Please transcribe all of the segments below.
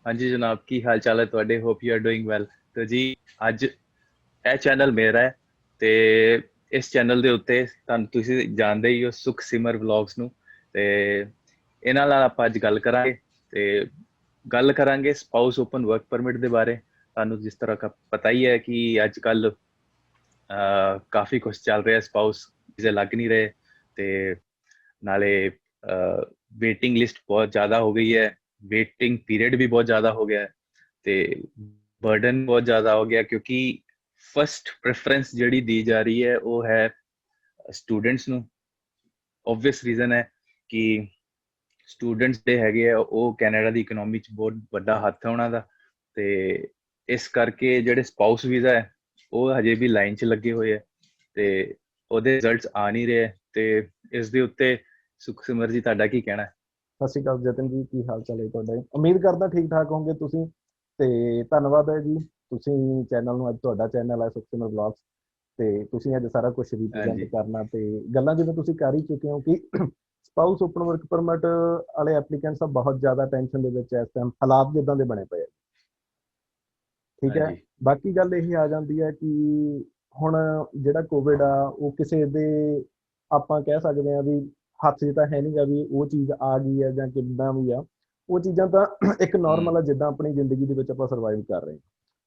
ਹਾਂਜੀ ਜਨਾਬ, ਕੀ ਹਾਲ ਚਾਲ ਹੈ ਤੁਹਾਡੇ? Hope you are doing well. ਤੇ ਜੀ ਅੱਜ ਇਹ ਚੈਨਲ ਮੇਰਾ ਹੈ ਤੇ ਇਸ ਚੈਨਲ ਦੇ ਉੱਤੇ ਤੁਹਾਨੂੰ ਤੁਸੀਂ ਜਾਣਦੇ ਹੀ ਹੋ ਸੁਖ ਸਿਮਰ ਵਲੌਗਸ ਨੂੰ। ਤੇ ਇਹਨਾਂ ਨਾਲ ਆਪਾਂ ਅੱਜ ਗੱਲ ਕਰਾਂਗੇ ਤੇ ਗੱਲ ਕਰਾਂਗੇ ਸਪਾਊਸ ਓਪਨ ਵਰਕ ਪਰਮਿਟ ਦੇ ਬਾਰੇ। ਤੁਹਾਨੂੰ ਜਿਸ ਤਰ੍ਹਾਂ ਦਾ ਪਤਾ ਹੀ ਹੈ ਕਿ ਅੱਜ ਕੱਲ ਕਾਫੀ ਕੁਝ ਚੱਲ ਰਿਹਾ, ਸਪਾਊਸ ਵੀਜ਼ੇ ਲੱਗ ਨਹੀਂ ਰਹੇ ਤੇ ਨਾਲੇ ਵੇਟਿੰਗ ਲਿਸਟ ਬਹੁਤ ਜ਼ਿਆਦਾ ਹੋ ਗਈ ਹੈ, ਵੇਟਿੰਗ ਪੀਰੀਅਡ ਵੀ ਬਹੁਤ ਜ਼ਿਆਦਾ ਹੋ ਗਿਆ ਹੈ ਤੇ ਬਰਡਨ ਬਹੁਤ ਜ਼ਿਆਦਾ ਹੋ ਗਿਆ ਕਿਉਂਕਿ ਫਸਟ ਪ੍ਰੈਫਰੈਂਸ ਜਿਹੜੀ ਦੀ ਜਾ ਰਹੀ ਹੈ ਉਹ ਹੈ ਸਟੂਡੈਂਟਸ ਨੂੰ। ਓਬਵੀਅਸ ਰੀਜ਼ਨ ਹੈ ਕਿ ਸਟੂਡੈਂਟਸ ਦੇ ਹੈਗੇ ਆ, ਉਹ ਕੈਨੇਡਾ ਦੀ ਇਕਨੋਮੀ 'ਚ ਬਹੁਤ ਵੱਡਾ ਹੱਥ ਹੈ ਉਹਨਾਂ ਦਾ। ਤੇ ਇਸ ਕਰਕੇ ਜਿਹੜੇ ਸਪਾਊਸ ਵੀਜ਼ਾ ਹੈ ਉਹ ਹਜੇ ਵੀ ਲਾਈਨ 'ਚ ਲੱਗੇ ਹੋਏ ਹੈ ਤੇ ਉਹਦੇ ਰਿਜ਼ਲਟਸ ਆ ਨਹੀਂ ਰਹੇ। ਤੇ ਇਸ ਦੇ ਉੱਤੇ ਸੁਖਸਿਮਰ ਜੀ ਤੁਹਾਡਾ ਕੀ ਕਹਿਣਾ ਹੈ? ਸਤਿ ਸ਼੍ਰੀ ਅਕਾਲ ਜਤਨ ਜੀ, ਕੀ ਹਾਲ ਚਾਲ ਹੈ ਤੁਹਾਡਾ? ਉਮੀਦ ਕਰਦਾ ਠੀਕ ਠਾਕ ਹੋਵੋਗੇ ਤੁਸੀਂ। ਤੇ ਧੰਨਵਾਦ ਹੈ ਜੀ, ਤੁਸੀਂ ਚੈਨਲ ਨੂੰ, ਅੱਜ ਤੁਹਾਡਾ ਚੈਨਲ ਹੈ ਸੁਖ ਸਿਮਰ ਵਲੌਗਸ, ਤੇ ਤੁਸੀਂ ਅੱਜ ਸਾਰਾ ਕੁਝ ਰਿਪਰੈਜ਼ੈਂਟ ਹਾਂਜੀ ਕਰਨਾ ਤੇ ਗੱਲਾਂ ਜਿਵੇਂ ਤੁਸੀਂ ਕਰ ਹੀ ਚੁੱਕੇ ਹੋ ਕਿ ਸਪਾਊਸ ਓਪਨ ਵਰਕ ਪਰਮਿਟ ਵਾਲੇ ਐਪਲੀਕੈਂਟਸ ਤਾਂ ਬਹੁਤ ਜ਼ਿਆਦਾ ਟੈਨਸ਼ਨ ਦੇ ਵਿੱਚ ਇਸ ਟਾਈਮ, ਹਾਲਾਤ ਜਿੱਦਾਂ ਦੇ ਬਣੇ ਪਏ ਆ। ਠੀਕ ਹੈ। ਹਾਂਜੀ ਬਾਕੀ ਗੱਲ ਇਹ ਆ ਜਾਂਦੀ ਹੈ ਕਿ ਹੁਣ ਜਿਹੜਾ ਕੋਵਿਡ ਆ ਉਹ ਕਿਸੇ ਦੇ, ਆਪਾਂ ਕਹਿ ਸਕਦੇ ਹਾਂ ਵੀ ਹੱਥ 'ਚ ਤਾਂ ਹੈ ਨਹੀਂ ਗਾ ਵੀ ਉਹ ਚੀਜ਼ ਆ ਗਈ ਹੈ ਜਾਂ ਕਿੱਦਾਂ ਵੀ ਆ। ਉਹ ਚੀਜ਼ਾਂ ਤਾਂ ਇੱਕ ਨੋਰਮਲ ਆ, ਜਿੱਦਾਂ ਆਪਣੀ ਜ਼ਿੰਦਗੀ ਦੇ ਵਿੱਚ ਆਪਾਂ ਸਰਵਾਈਵ ਕਰ ਰਹੇ ਹਾਂ।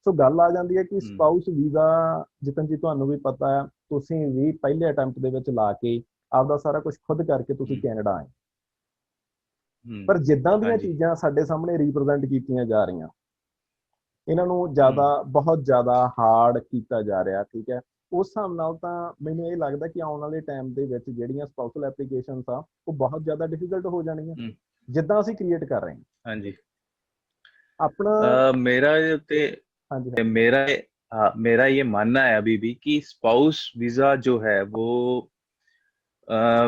ਸੋ ਗੱਲ ਆ ਜਾਂਦੀ ਹੈ ਕਿ ਸਪਾਊਸ ਵੀਜ਼ਾ, ਜਿੱਦਾਂ ਜੀ ਤੁਹਾਨੂੰ ਵੀ ਪਤਾ ਹੈ, ਤੁਸੀਂ ਵੀ ਪਹਿਲੇ ਅਟੈਂਪਟ ਦੇ ਵਿੱਚ ਲਾ ਕੇ ਆਪਦਾ ਸਾਰਾ ਕੁਝ ਖੁਦ ਕਰਕੇ ਤੁਸੀਂ ਕੈਨੇਡਾ ਆਏ। ਪਰ ਜਿੱਦਾਂ ਦੀਆਂ ਹਾਂਜੀ ਚੀਜ਼ਾਂ ਸਾਡੇ ਸਾਹਮਣੇ ਰਿਪਰੈਜ਼ੈਂਟ ਕੀਤੀਆਂ ਜਾ ਰਹੀਆਂ, ਇਹਨਾਂ ਨੂੰ ਜ਼ਿਆਦਾ, ਬਹੁਤ ਜ਼ਿਆਦਾ ਹਾਰਡ ਕੀਤਾ ਜਾ ਰਿਹਾ। ਠੀਕ ਹੈ। ਉਸ ਹਿਸਾਬ ਨਾਲ ਤਾਂ ਮੈਨੂੰ ਇਹ ਲੱਗਦਾ ਕਿ ਆਉਣ ਵਾਲੇ ਟਾਈਮ ਦੇ ਵਿੱਚ ਜਿਹੜੀਆਂ ਸਪਾਊਸਲ ਐਪਲੀਕੇਸ਼ਨਸ ਆ ਉਹ ਬਹੁਤ ਜ਼ਿਆਦਾ ਡਿਫੀਕਲਟ ਹੋ ਜਾਣੀਆਂ, ਜਿੱਦਾਂ ਅਸੀਂ ਕ੍ਰੀਏਟ ਕਰ ਰਹੇ ਹਾਂ ਹਾਂਜੀ ਆਪਣਾ। मेरा ते ਹਾਂਜੀ ਹਾਂਜੀ मेरा मेरा ये मानना है अभी भी कि स्पाउस वीजा जो है वो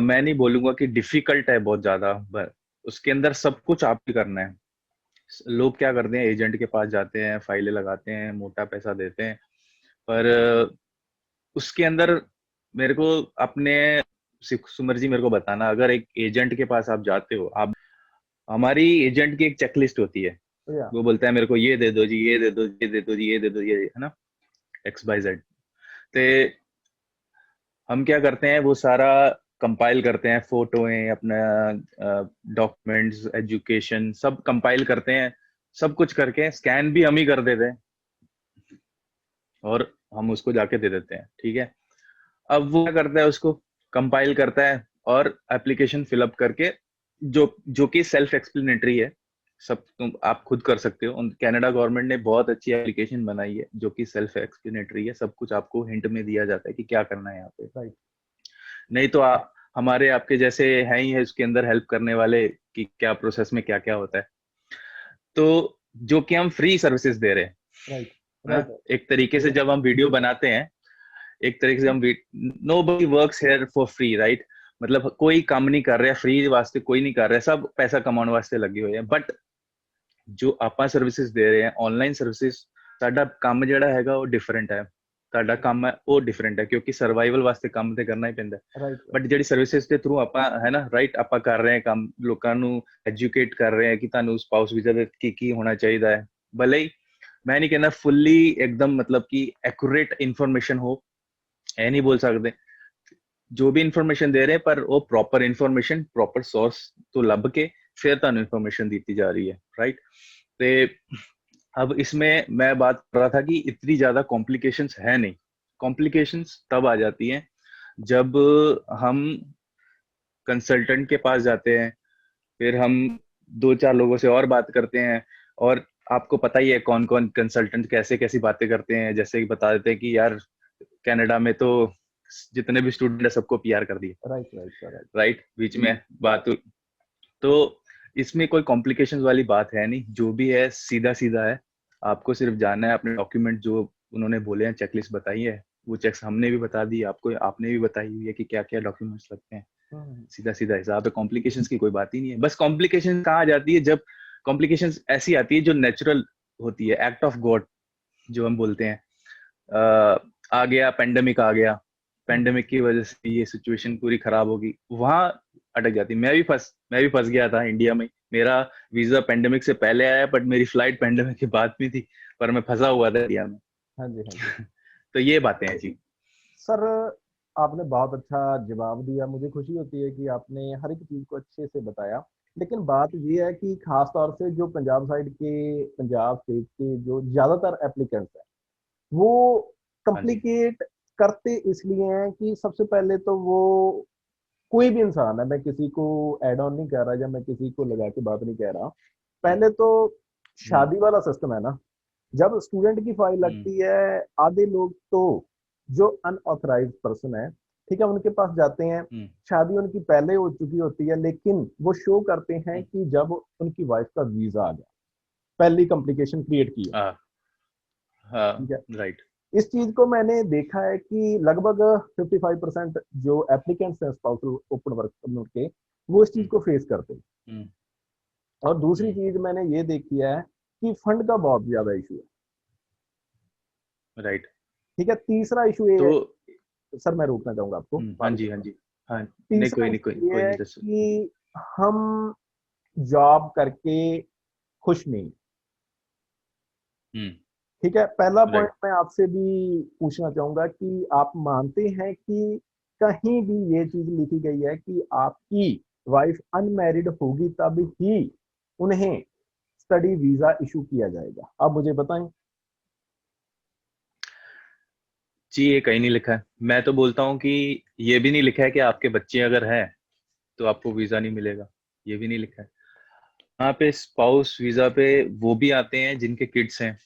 मैं नहीं बोलूंगा कि डिफिकल्ट है बहुत ज्यादा, पर उसके अंदर सब कुछ आप ही करना है। लोग क्या करते हैं, एजेंट के पास जाते हैं, फाइलें लगाते हैं, मोटा पैसा देते हैं, पर उसके अंदर मेरे को अपने सुमर जी मेरे को बताना, अगर एक एजेंट के पास आप जाते हो, आप, हमारी एजेंट की एक चेकलिस्ट होती है। या वो बोलता है मेरे को ये दे दो जी, ये दे दो, ये दे दो जी, ये दे दो, ये है ना, एक्स बाई जेड। तो हम क्या करते हैं, वो सारा कंपाइल करते हैं, फोटोएं, अपना डॉक्यूमेंट्स, एजुकेशन सब कंपाइल करते हैं, सब कुछ करके स्कैन भी हम ही कर देते हैं और हम उसको जाके दे देते हैं। ठीक है। अब वो क्या करता है, उसको कंपाइल करता है और एप्लीकेशन फिलअप करके, जो जो कि सेल्फ एक्सप्लेनेटरी है, सब तुम आप खुद कर सकते हो। कनाडा गवर्नमेंट ने बहुत अच्छी एप्लीकेशन बनाई है जो कि सेल्फ एक्सप्लेनेटरी है, सब कुछ आपको हिंट में दिया जाता है कि क्या करना है यहाँ पे। राइट। नहीं तो हमारे आपके जैसे हैं ही है उसके अंदर हेल्प करने वाले कि क्या प्रोसेस में क्या क्या होता है, तो जो कि हम फ्री सर्विसेज दे रहे हैं। राइट हाँ, राइट एक तरीके से जब हम वीडियो बनाते हैं, एक तरीके से हम, nobody works here for free, right. मतलब कोई काम नहीं कर रहा फ्री वास्ते, कोई नहीं कर रहा, सब पैसा कमाने वास्ते लगे हुए हैं। बट जो ਆਪਾਂ ਸਰਵਿਸਿਜ਼ ਦੇ ਰਹੇ ਹਾਂ, ਆਨਲਾਈਨ ਸਰਵਿਸਿਜ਼, ਸਾਡਾ ਕੰਮ ਜਿਹੜਾ ਹੈਗਾ ਉਹ ਡਿਫਰੈਂਟ ਹੈ, ਤੁਹਾਡਾ ਕੰਮ ਹੈ ਉਹ ਡਿਫਰੈਂਟ ਹੈ, ਕਿਉਂਕਿ ਸਰਵਾਈਵਲ ਵਾਸਤੇ ਕੰਮ ਤੇ ਕਰਨਾ ਹੀ ਪੈਂਦਾ। ਬਟ ਜਿਹੜੀ ਸਰਵਿਸਿਜ਼ ਦੇ ਥਰੂ ਆਪਾਂ ਹੈ ਨਾ, ਰਾਈਟ, ਆਪਾਂ ਕਰ ਰਹੇ ਹਾਂ ਕੰਮ, ਲੋਕਾਂ ਨੂੰ ਐਜੂਕੇਟ ਕਰ ਰਹੇ ਹਾਂ ਕਿ ਤੁਹਾਨੂੰ ਸਪਾਊਸ ਵੀਜ਼ਾ ਦੇ ਕੀ ਹੋਣਾ ਚਾਹੀਦਾ ਹੈ। ਭਲੇ ਹੀ ਮੈਂ ਨਹੀਂ ਕਹਿੰਦਾ ਫੁੱਲੀ एकदम मतलब कि एक्यूरेट इन्फॉर्मेशन हो, ਇਹ ਨਹੀਂ ਬੋਲ ਸਕਦੇ, ਜੋ ਵੀ ਇਨਫੋਰਮੇਸ਼ਨ ਦੇ ਰਹੇ ਪਰ ਉਹ प्रॉपर इन्फॉर्मेशन प्रॉपर सोर्स ਤੋਂ ਲੱਭ ਕੇ फिर ਤੁਹਾਨੂੰ इन्फॉर्मेशन दी जा रही है, राइट। तो अब इसमें मैं बात कर रहा था कि इतनी ज्यादा कॉम्प्लिकेशंस है नहीं। कॉम्प्लिकेशंस तब आ जाती हैं जब हम कंसल्टेंट के पास जाते हैं, फिर हम दो चार लोगों से और बात करते हैं, और आपको पता ही है कौन कौन कंसल्टेंट कैसे कैसी बातें करते हैं, जैसे कि बता देते हैं कि यार कनाडा में तो जितने भी स्टूडेंट है सबको पीआर कर दिए, राइट, बीच में बात। तो इसमें कोई कॉम्प्लिकेशंस वाली बात है नहीं, जो भी है सीधा सीधा है। आपको सिर्फ जाना है, अपने डॉक्यूमेंट जो उन्होंने बोले हैं, चेकलिस्ट बताई है, वो चेक्स हमने भी बता दी आपको, आपने भी बताई हुई है कि क्या क्या डॉक्यूमेंट्स लगते हैं। सीधा सीधा हिसाब है, कॉम्प्लिकेशंस की कोई बात ही नहीं है। बस कॉम्प्लिकेशन कहाँ आ जाती है, जब कॉम्प्लिकेशंस ऐसी आती है जो नेचुरल होती है, एक्ट ऑफ गॉड जो हम बोलते हैं। आ गया पेंडेमिक, आ गया पेंडेमिक की वजह से ये सिचुएशन पूरी खराब होगी, वहां अटक जाती। मैं भी फंस गया था इंडिया में, मेरा वीजा पेंडेमिक से पहले आया, बट मेरी फ्लाइट पेंडेमिक के बाद भी थी, पर मैं फंसा हुआ था इंडिया में। हाँ जी, हाँ जी। तो ये बातें हैं जी। सर, आपने बहुत अच्छा जवाब दिया। मुझे खुशी होती है कि आपने हर एक चीज़ को अच्छे से बताया। लेकिन बात ये है कि खास तौर से जो पंजाब साइड के, पंजाब स्टेट के जो ज़्यादातर एप्लीकेंट्स हैं, वो हाँ जी। कॉम्प्लिकेट करते इसलिए हैं कि सबसे पहले तो वो, कोई भी इंसान है, मैं किसी को ऐड ऑन नहीं कर रहा या मैं किसी को लगा के बात नहीं कह रहा, पहले तो हम्म। शादी वाला सिस्टम है ना। जब स्टूडेंट की फाइल हम्म। लगती है, आधे लोग तो जो अनऑथराइज्ड पर्सन है, ठीक है, उनके पास जाते हैं। हम्म। शादी उनकी पहले हो चुकी होती है, लेकिन वो शो करते हैं हम्म। कि जब उनकी वाइफ का वीजा आ गया, पहली कॉम्प्लिकेशन क्रिएट की है। हाँ। हाँ। ठीक है, राइट। इस चीज को मैंने देखा है कि लगभग 55% जो एप्लीकेंट्स हैं स्पाउसल ओपन वर्क परमिट के, वो इस चीज हम्म। को फेस करते हैं। हम्म। और दूसरी हम्म। चीज मैंने ये देखी है कि फंड का बहुत ज्यादा इशू है। राइट। ठीक है, तीसरा इशू ये तो है, सर मैं रोकना चाहूंगा आपको, हाँ माफ जी, हाँ करना। जी। हाँ। नहीं, तीसरा कोई नहीं, इशू कोई ये कोई नहीं है दस। कि हम जॉब करके खुश नहीं। हम्म। ठीक है, पहला पॉइंट राइट। मैं आपसे भी पूछना चाहूंगा कि आप मानते हैं कि कहीं भी ये चीज लिखी गई है कि आपकी वाइफ अनमैरिड होगी तब ही उन्हें स्टडी वीजा इशू किया जाएगा? आप मुझे बताएं। जी, ये कहीं नहीं लिखा है। मैं तो बोलता हूँ कि ये भी नहीं लिखा है कि आपके बच्चे अगर हैं तो आपको वीजा नहीं मिलेगा। ये भी नहीं लिखा है। यहाँ पे स्पाउस वीजा पे वो भी आते हैं जिनके किड्स हैं,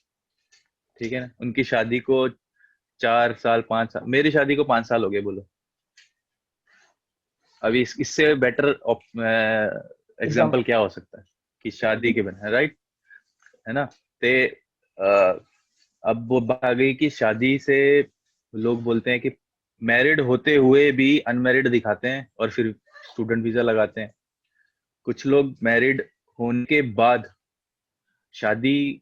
ठीक है ना। उनकी शादी को 4 साल, 5 साल, मेरी शादी को 5 साल हो गए बोलो। अभी इससे बेटर एग्जाम्पल एग्जाम्पल। क्या हो सकता है कि शादी के बिना, राइट, है ना। ते अ, अब वो बात आ गई कि शादी से लोग बोलते हैं कि मैरिड होते हुए भी अनमैरिड दिखाते हैं और फिर स्टूडेंट वीजा लगाते हैं। कुछ लोग मैरिड होने के बाद शादी,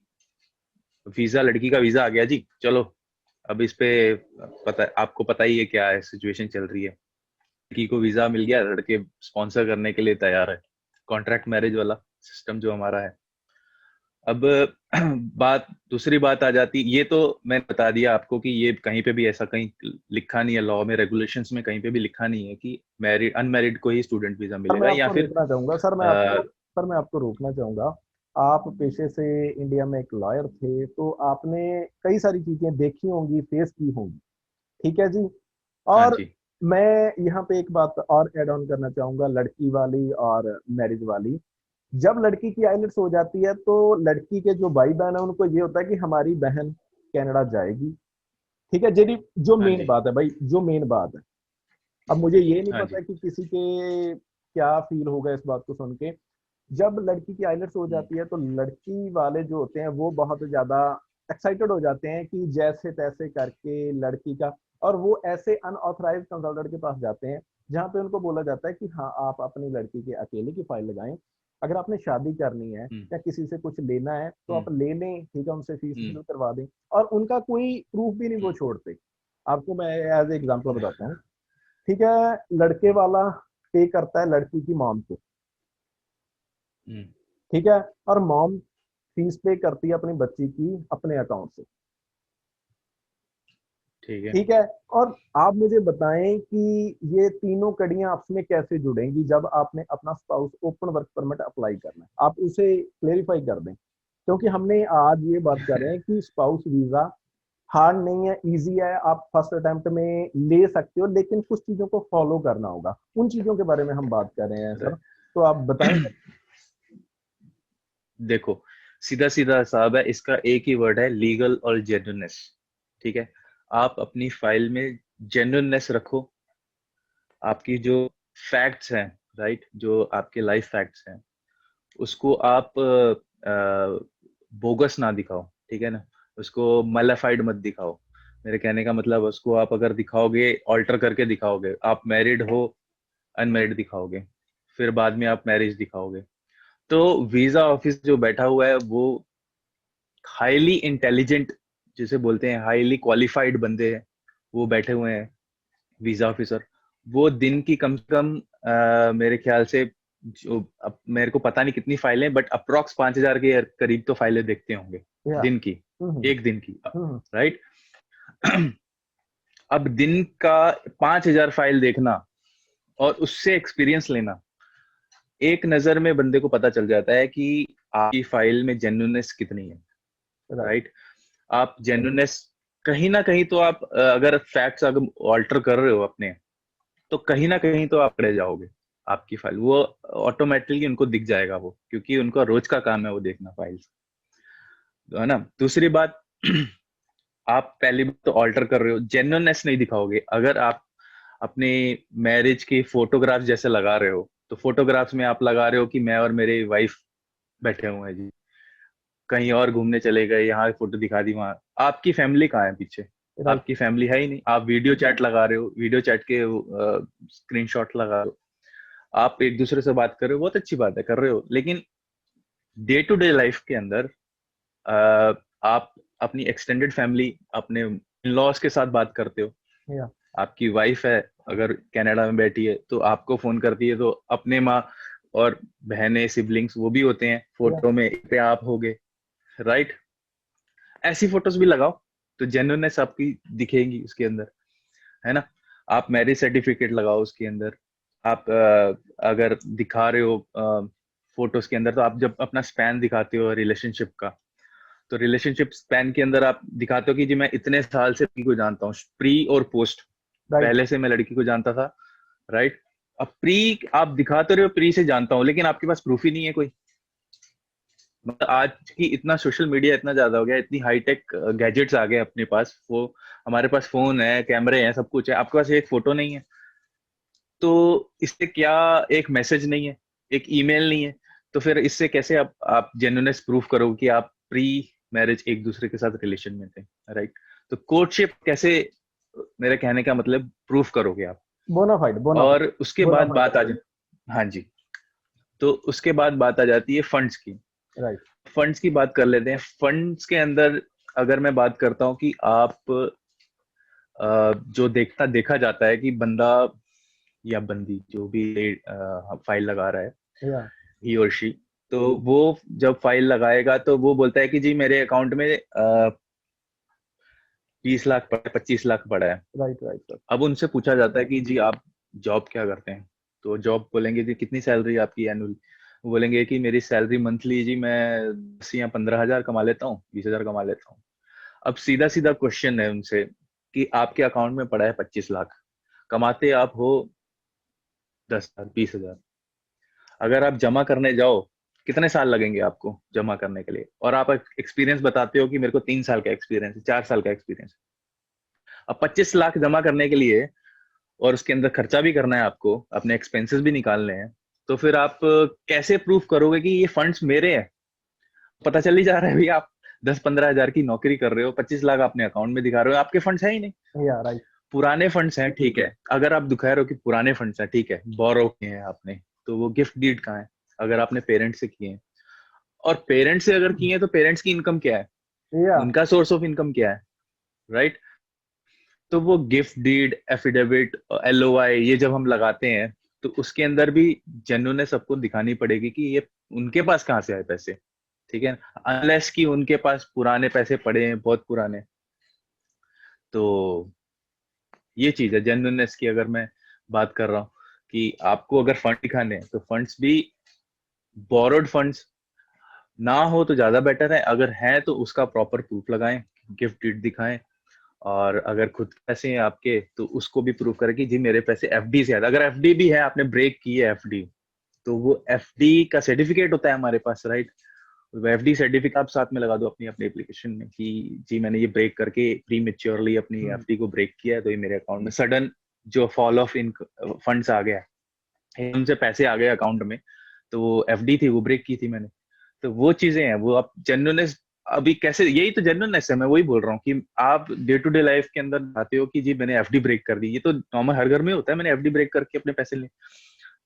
वीजा, लड़की का वीजा आ गया जी, चलो अब इस पे पता, आपको पता ही है क्या है सिचुएशन चल रही है। लड़की को वीजा मिल गया, लड़के स्पॉन्सर करने के लिए तैयार है। कॉन्ट्रैक्ट मैरिज वाला सिस्टम जो हमारा है। अब बात, दूसरी बात आ जाती, ये तो मैंने बता दिया आपको कि ये कहीं पे भी ऐसा कहीं लिखा नहीं है, लॉ में, रेगुलेशंस में कहीं पे भी लिखा नहीं है कि मैरिड अनमैरिड को ही स्टूडेंट वीजा सर मैं मिलेगा या आपको फिर रोकना चाहूंगा, सर मैं आपको रोकना चाहूंगा। आप पेशे से इंडिया में एक लॉयर थे, तो आपने कई सारी चीजें देखी होंगी, फेस की होंगी। ठीक है जी। हाँ और जी। मैं यहाँ पे एक बात और ऐड ऑन करना चाहूंगा, लड़की वाली और मैरिज वाली। जब लड़की की आइलेट्स हो जाती है, तो लड़की के जो भाई बहन है उनको ये होता है कि हमारी बहन कनाडा जाएगी। ठीक है, जेडी जो हाँ मेन जी। बात है भाई, जो मेन बात है। अब मुझे ये नहीं हाँ पता जी। कि किसी के क्या फील होगा इस बात को सुन के। जब लड़की की आइलेट्स हो हम्म। जाती है, तो लड़की वाले जो होते हैं वो बहुत ज्यादा एक्साइटेड हो जाते हैं कि जैसे तैसे करके लड़की का, और वो ऐसे अनऑथराइज्ड कंसल्टेंट के पास जाते हैं जहां पे उनको बोला जाता है कि हाँ, आप अपनी लड़की के अकेले की फाइल लगाएं। अगर आपने शादी करनी है हम्म। या किसी से कुछ लेना है तो हम्म। आप ले लें, ठीक है, उनसे फीस हम्म। सेटल करवा दें। और उनका कोई प्रूफ भी नहीं वो हम्म। छोड़ते। आपको मैं एज एग्जांपल बताता हूँ। ठीक है, लड़के वाला पे करता है लड़की की मॉम को। हम्म। ठीक है, और मॉम फीस पे करती है अपनी बच्ची की अपने अकाउंट से। ठीक है। ठीक है, और आप मुझे बताएं कि ये तीनों कड़ियां आपस में कैसे जुड़ेंगी जब आपने अपना spouse open work permit apply करना है? आप उसे क्लेरिफाई कर दें, क्योंकि हमने आज ये बात कर रहे हैं कि स्पाउस वीजा हार्ड नहीं है, इजी है, आप फर्स्ट अटेम्प्ट में ले सकते हो, लेकिन कुछ चीजों को फॉलो करना होगा। उन चीजों के बारे में हम बात कर रहे हैं सर, तो आप बताएं। देखो, सीधा सीधा हिसाब है इसका, एक ही वर्ड है, लीगल और जेन्युइननेस। ठीक है। आप अपनी फाइल में जेन्युइननेस रखो। आपकी जो फैक्ट्स हैं, राइट, जो आपके लाइफ फैक्ट्स हैं, उसको आप बोगस ना दिखाओ, ठीक है ना। उसको मलेफाइड मत दिखाओ। मेरे कहने का मतलब, उसको आप अगर दिखाओगे, ऑल्टर करके दिखाओगे, आप मैरिड हो, अनमैरिड दिखाओगे, फिर बाद में आप मैरिज दिखाओगे, तो वीजा ऑफिस जो बैठा हुआ है वो हाईली इंटेलिजेंट, जिसे बोलते हैं हाईली क्वालिफाइड बंदे हैं, वो बैठे हुए हैं वीजा ऑफिसर। वो दिन की कम से कम मेरे ख्याल से जो अब मेरे को पता नहीं कितनी फाइलें, बट अप्रोक्स 5,000 के करीब तो फाइलें देखते होंगे दिन की, एक दिन की, राइट। अब दिन का 5,000 फाइल देखना और उससे एक्सपीरियंस लेना, एक नजर में बंदे को पता चल जाता है कि आपकी फाइल में जेन्युइननेस कितनी है, राइट। आप जेन्युइननेस कहीं ना कहीं तो आप अगर फैक्ट्स अगर ऑल्टर कर रहे हो अपने, तो कहीं ना कहीं तो आप रह जाओगे। आपकी फाइल वो ऑटोमेटिकली उनको दिख जाएगा वो, क्योंकि उनका रोज का काम है वो देखना फाइल्स, है ना। दूसरी बात, आप पहली बात तो ऑल्टर कर रहे हो, जेन्युइननेस नहीं दिखाओगे। अगर आप अपने मैरिज की फोटोग्राफ जैसे लगा रहे हो, तो फोटोग्राफ्स में आप लगा रहे हो कि मैं और मेरी वाइफ बैठे हुए हैं जी, कहीं और घूमने चले गए, यहाँ फोटो दिखा दी, वहां आपकी फैमिली कहाँ है पीछे? आपकी फैमिली है ही नहीं। आप वीडियो चैट लगा रहे हो, वीडियो चैट के स्क्रीनशॉट लगा रहे हो, आप एक दूसरे से बात कर रहे हो, बहुत अच्छी बात है, कर रहे हो, लेकिन डे टू डे लाइफ के अंदर आप अपनी एक्सटेंडेड फैमिली, अपने इन लॉज के साथ बात करते हो। आपकी वाइफ है अगर कनाडा में बैठी है तो आपको फोन करती है, तो अपने माँ और बहनें, सिबलिंग्स वो भी होते हैं फोटो में, पे आप होगे, राइट। ऐसी फोटोज भी लगाओ तो जेन्युइननेस आपकी दिखेगी उसके अंदर, है ना। आप मैरिज सर्टिफिकेट लगाओ उसके अंदर। आप अगर दिखा रहे हो फोटोज के अंदर, तो आप जब अपना स्पैन दिखाते हो रिलेशनशिप का, तो रिलेशनशिप स्पैन के अंदर आप दिखाते हो कि जी मैं इतने साल से लड़की को जानता हूँ, प्री और पोस्ट, पहले से मैं लड़की को जानता था, राइट। अब प्री आप दिखाते रहे हो, प्री से जानता हूँ, लेकिन आपके पास प्रूफ ही नहीं है कोई। मतलब आज की इतना सोशल मीडिया इतना ज्यादा हो गया, इतनी हाईटेक गैजेट्स आ गए अपने पास, वो हमारे पास फोन है, कैमरे हैं, सब कुछ है, आपके पास एक फोटो नहीं है, तो इससे क्या, एक मैसेज नहीं है, एक ईमेल नहीं है, तो फिर इससे कैसे आप जेन्युइननेस प्रूफ करोगे कि आप प्री मैरिज एक दूसरे के साथ रिलेशन में थे, राइट। तो कोर्टशिप कैसे, मेरे कहने का मतलब प्रूफ करोगे आप? बोनाफाइड और उसके बाद बात आ जाती, हाँ जी, तो उसके बाद बात आ जाती है फंड्स की, राइट। फंड्स की बात कर लेते हैं। फंड्स के अंदर अगर मैं बात करता हूँ कि आप जो देखा जाता है कि बंदा या बंदी जो भी फाइल लगा रहा है, ही और शी, तो वो जब फाइल लगाएगा तो वो बोलता है कि जी मेरे अकाउंट में 20 लाख पड़ा है, 25 लाख पड़ा है, राइट। अब उनसे पूछा जाता है कि जी आप जॉब क्या करते हैं? तो जॉब बोलेंगे जी कितनी सैलरी आपकी एनुअल? बोलेंगे कि मेरी सैलरी मंथली जी मैं 10 या 15,000 कमा लेता हूँ, 20,000 कमा लेता हूँ। अब सीधा सीधा क्वेश्चन है उनसे कि आपके अकाउंट में पड़ा है 25 लाख, कमाते आप हो 10,000, 20,000, अगर आप जमा करने जाओ कितने साल लगेंगे आपको जमा करने के लिए? और आप एक्सपीरियंस बताते हो कि मेरे को 3 साल का एक्सपीरियंस है, 4 साल का एक्सपीरियंस है। अब 25 लाख जमा करने के लिए और उसके अंदर खर्चा भी करना है आपको, अपने एक्सपेंसेस भी निकालने हैं, तो फिर आप कैसे प्रूफ करोगे कि ये फंड्स मेरे हैं? पता चल ही जा रहा है भाई, आप 10-15 हजार की नौकरी कर रहे हो, 25 लाख अपने अकाउंट में दिखा रहे हो, आपके फंड्स है ही नहीं। राइट। पुराने फंड्स हैं, ठीक है, अगर आप दिखा रहे हो कि पुराने फंड्स हैं, ठीक है, बोरो किए हैं आपने, तो वो गिफ्ट डीड कहाँ है? अगर आपने पेरेंट्स से किए हैं, और पेरेंट्स से अगर किए हैं तो पेरेंट्स की इनकम क्या है, उनका सोर्स ऑफ इनकम क्या है, राइट। तो वो गिफ्ट डीड, एफिडेविट, LOI ये जब हम लगाते हैं, तो उसके अंदर भी जेन्युइननेस सबको दिखानी पड़ेगी कि ये उनके पास कहाँ से आए पैसे, ठीक है, अनलेस कि उनके पास पुराने पैसे पड़े हैं, बहुत पुराने। तो ये चीज है जेन्युइननेस की, अगर मैं बात कर रहा हूँ कि आपको अगर फंड दिखाने हैं, तो फंड्स भी बोरोड फंड्स ना हो तो ज्यादा बेटर है, अगर है तो उसका प्रॉपर प्रूफ लगाएं, गिफ्ट डीड दिखाएं, और अगर खुद पैसे हैं आपके तो उसको भी प्रूव करें कि जी मेरे पैसे FD से आए। अगर FD भी है, आपने ब्रेक की है FD, तो वो FD का सर्टिफिकेट होता है हमारे पास, राइट। FD सर्टिफिकेट आप साथ में लगा दो अपनी अपनी एप्लीकेशन में कि जी मैंने ये ब्रेक करके प्री मेच्योरली अपनी FD को ब्रेक किया है, तो ये मेरे अकाउंट में सडन जो फॉल ऑफ इन फंड्स आ गया, उनसे पैसे आ गए अकाउंट में, तो वो FD थी, वो ब्रेक की थी मैंने। तो वो चीजें हैं, वो आप जेन्युइननेस अभी कैसे, यही तो जेन्युइननेस है, मैं वही बोल रहा हूँ कि आप डे टू डे लाइफ के अंदर आते हो कि जी मैंने FD ब्रेक कर दी, ये तो नॉर्मल हर घर में होता है, मैंने FD ब्रेक करके अपने पैसे लिए,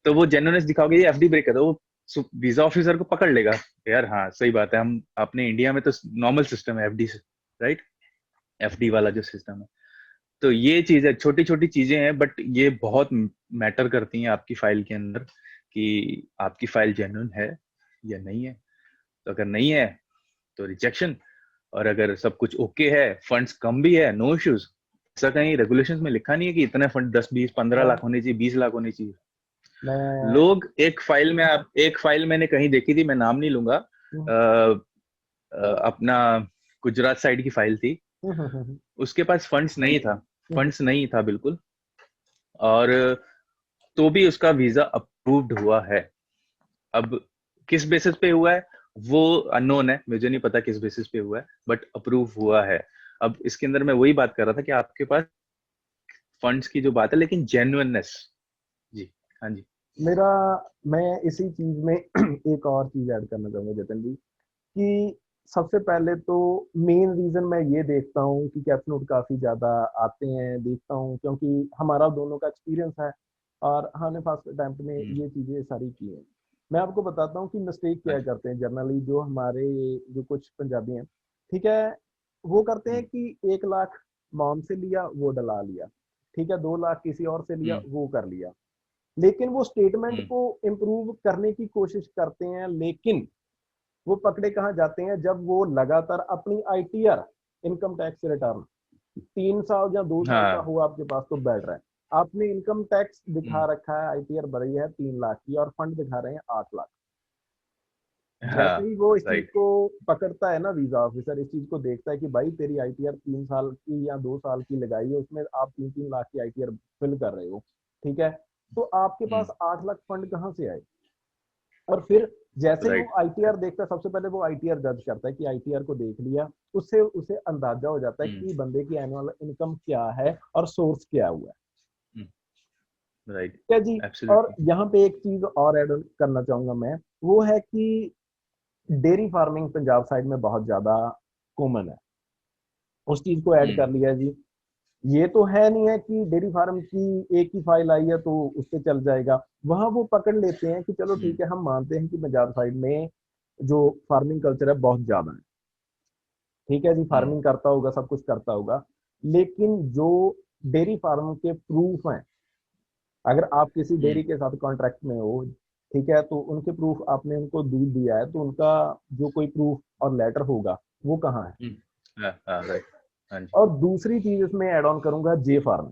तो वो जेन्युइननेस दिखाओगे, ये FD ब्रेक कर दो, वो वीजा ऑफिसर को पकड़ लेगा, यार हाँ सही बात है, हम अपने इंडिया में तो नॉर्मल सिस्टम है FD से, राइट, FD वाला जो सिस्टम है। तो ये चीज है, छोटी छोटी चीजें हैं, बट ये बहुत मैटर करती हैं आपकी फाइल के अंदर, कि आपकी फाइल जेन्युइन है या नहीं है। तो अगर नहीं है तो रिजेक्शन, और अगर सब कुछ ओके है, फंड्स कम भी है, नो इश्यूज। ऐसा कहीं रेगुलेशंस में लिखा नहीं है कि इतने फंड 10 20 15 लाख होने चाहिए, 20 लाख होने चाहिए। मैं लोग एक फाइल मैंने कहीं देखी थी, मैं नाम नहीं लूंगा, अपना गुजरात साइड की फाइल थी, उसके पास फंड्स नहीं था बिल्कुल, और तो भी उसका वीजा अप्रूव्ड हुआ है। अब किस बेसिस पे हुआ है वो अननोन है, मुझे नहीं पता किस बेसिस पे हुआ है, बट अप्रूव हुआ है। अब इसके अंदर मैं वही बात कर रहा था कि आपके पास फंड्स की जो बात है, लेकिन जेन्युइननेस। जी हाँ जी। मेरा मैं इसी चीज में एक और चीज ऐड करना चाहूंगा जतिन जी, कि सबसे पहले तो मेन रीजन मैं ये देखता हूँ कि कैप्स नोट काफी ज्यादा आते हैं, देखता हूँ क्योंकि हमारा दोनों का एक्सपीरियंस है और हमने फर्स्ट अटेम्प्ट में ये चीजें सारी की हैं। मैं आपको बताता हूँ कि मिस्टेक हाँ क्या जी। करते हैं जनरली जो हमारे जो कुछ पंजाबी हैं, ठीक है, वो करते हैं कि 1 लाख मॉम से लिया वो डला लिया, ठीक है, 2 लाख किसी और से लिया वो कर लिया, लेकिन वो स्टेटमेंट को इम्प्रूव करने की कोशिश करते हैं, लेकिन वो पकड़े कहाँ जाते हैं जब वो लगातार अपनी आईटीआर, इनकम टैक्स रिटर्न 3 साल या 2 साल का हाँ। हुआ आपके पास तो बैठ रहा है, आपने इनकम टैक्स दिखा रखा है, आईटीआर भरी है 3 लाख की और फंड दिखा रहे हैं 8 लाख। जैसे हाँ। ही वो इस चीज राइट। को पकड़ता है ना, वीजा ऑफिसर इस चीज को देखता है कि भाई तेरी आईटीआर 3 साल की या 2 साल की लगाई है, उसमें आप 3-3 लाख की आईटीआर फिल कर रहे हो, ठीक है, तो आपके पास 8 लाख फंड कहाँ से आए। और फिर जैसे ही वो राइट। आईटीआर देखता है, सबसे पहले वो आईटीआर जज करता है कि आईटीआर को देख लिया, उससे उसे अंदाजा हो जाता है कि बंदे की एनुअल इनकम क्या है और सोर्स क्या हुआ है, राइट। ठीक है जी। और एब्सोल्युटली। यहाँ पे एक चीज और ऐड करना चाहूंगा मैं, वो है कि डेयरी फार्मिंग पंजाब साइड में बहुत ज्यादा कॉमन है, उस चीज को ऐड कर लिया जी। ये तो है नहीं है कि डेयरी फार्म की एक ही फाइल आई है तो उससे चल जाएगा, वहां वो पकड़ लेते हैं कि चलो ठीक है, हम मानते हैं कि पंजाब साइड में जो फार्मिंग कल्चर है बहुत ज्यादा है, ठीक है जी, फार्मिंग करता होगा, सब कुछ करता होगा, लेकिन जो डेयरी फार्म के प्रूफ हैं, अगर आप किसी डेयरी के साथ कॉन्ट्रैक्ट में हो, ठीक है, तो उनके प्रूफ आपने उनको दूध दिया है, तो उनका जो कोई प्रूफ और लेटर होगा वो कहाँ है। हाँ। राइट। हाँ जी। और दूसरी चीज इसमें ऐड ऑन करूंगा, J form.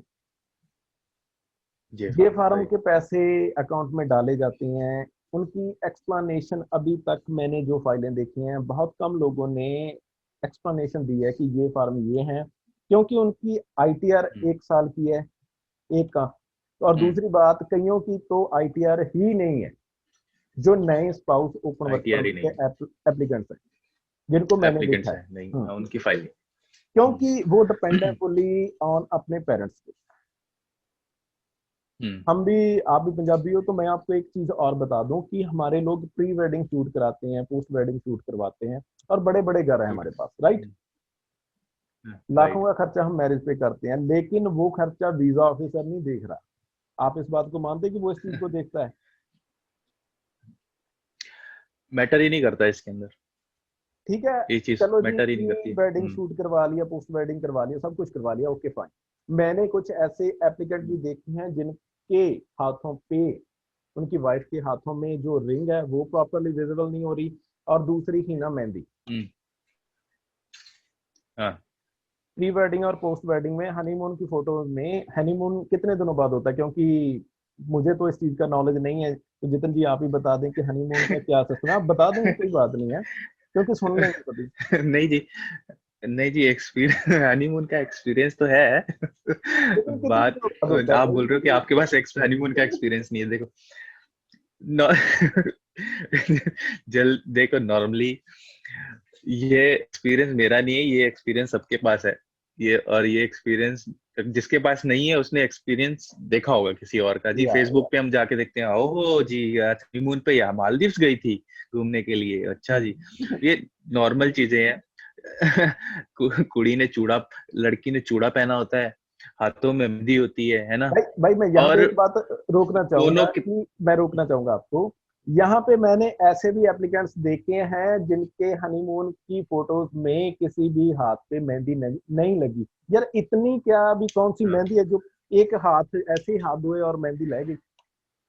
J J form. Form right. के पैसे अकाउंट में डाले जाते हैं, उनकी एक्सप्लेनेशन अभी तक मैंने जो फाइलें देखी हैं बहुत कम लोगों ने एक्सप्लेनेशन दी है कि ये फार्म ये हैं, क्योंकि उनकी आईटीआर 1 साल की है एक का, और दूसरी बात कईयों की तो आईटीआर ही नहीं है, जो नए स्पाउस ओपन वर्क आईटीआर ही परमिट नहीं है, के एप्लीकेंट्स हैं जिनको मैंने देखा एप्लीकेंट्स है। हैं नहीं, उनकी फाइल। क्योंकि वो डिपेंड है फुली ऑन अपने पेरेंट्स पे। हम भी, आप भी पंजाबी हो तो मैं आपको एक चीज और बता दूं कि हमारे लोग प्री वेडिंग शूट कराते हैं, पोस्ट वेडिंग शूट करवाते हैं, और बड़े बड़े घर है हमारे पास, राइट, लाखों राइट। का खर्चा हम मैरिज पे करते हैं, लेकिन वो खर्चा वीजा ऑफिसर नहीं देख रहा। आप इस बात को मानते हैं कि वो इस चीज को देखता है। मैटर ही नहीं करता इसके अंदर, ठीक है, ये चीज चलो जी, मैटर ही नहीं प्री करती है। वेडिंग शूट करवा लिया, पोस्ट वेडिंग करवा लिया, सब कुछ करवा लिया, ओके फाइन। मैंने कुछ ऐसे एप्लीकेंट भी देखे हैं जिनके हाथों पे, उनकी वाइफ के हाथों में जो रिंग है वो प्रॉपरली विजिबल नहीं हो रही, और दूसरी ही ना मेहंदी। हाँ। प्री वेडिंग और पोस्ट वेडिंग में हनीमून की फोटोज में, हनीमून कितने दिनों बाद होता है, क्योंकि मुझे तो इस चीज का नॉलेज नहीं है, तो जितन जी आप ही बता दें कि हनीमून का क्या सिस्टम है, आप बता देंगे कोई बात नहीं है, क्योंकि सुन लेंगे कभी। नहीं जी, नहीं जी, एक्सपीरियंस हनीमून का एक्सपीरियंस तो है। लेकिन कितने बात, दिनों बाद होता है आप बोल रहे हो कि भाई? आपके पास हनीमून का एक्सपीरियंस नहीं है। देखो देखो नॉर्मली ये एक्सपीरियंस मेरा नहीं है, ये एक्सपीरियंस सबके पास है। ये एक्सपीरियंस जिसके पास नहीं है उसने एक्सपीरियंस देखा होगा किसी और का। जी या फेसबुक पे हम जाके देखते हैं, ओहो जी आज हनीमून पे या मालदीव्स गई थी घूमने के लिए, अच्छा जी। ये नॉर्मल चीजें हैं। कुड़ी ने चूड़ा, लड़की ने चूड़ा पहना होता है, हाथों में मेहंदी होती है ना। भाई भाई मैं यहाँ पे और एक बात रोकना चाहूंगा, दोनों की कि मैं रोकना चाहूंगा आपको, यहाँ पे मैंने ऐसे भी एप्लीकेंट्स देखे हैं जिनके हनीमून की फोटोज में किसी भी हाथ पे मेहंदी नहीं लगी। यार इतनी क्या अभी कौन सी मेहंदी है जो एक हाथ ऐसे ही हाथ धोए और मेहंदी लगेगी,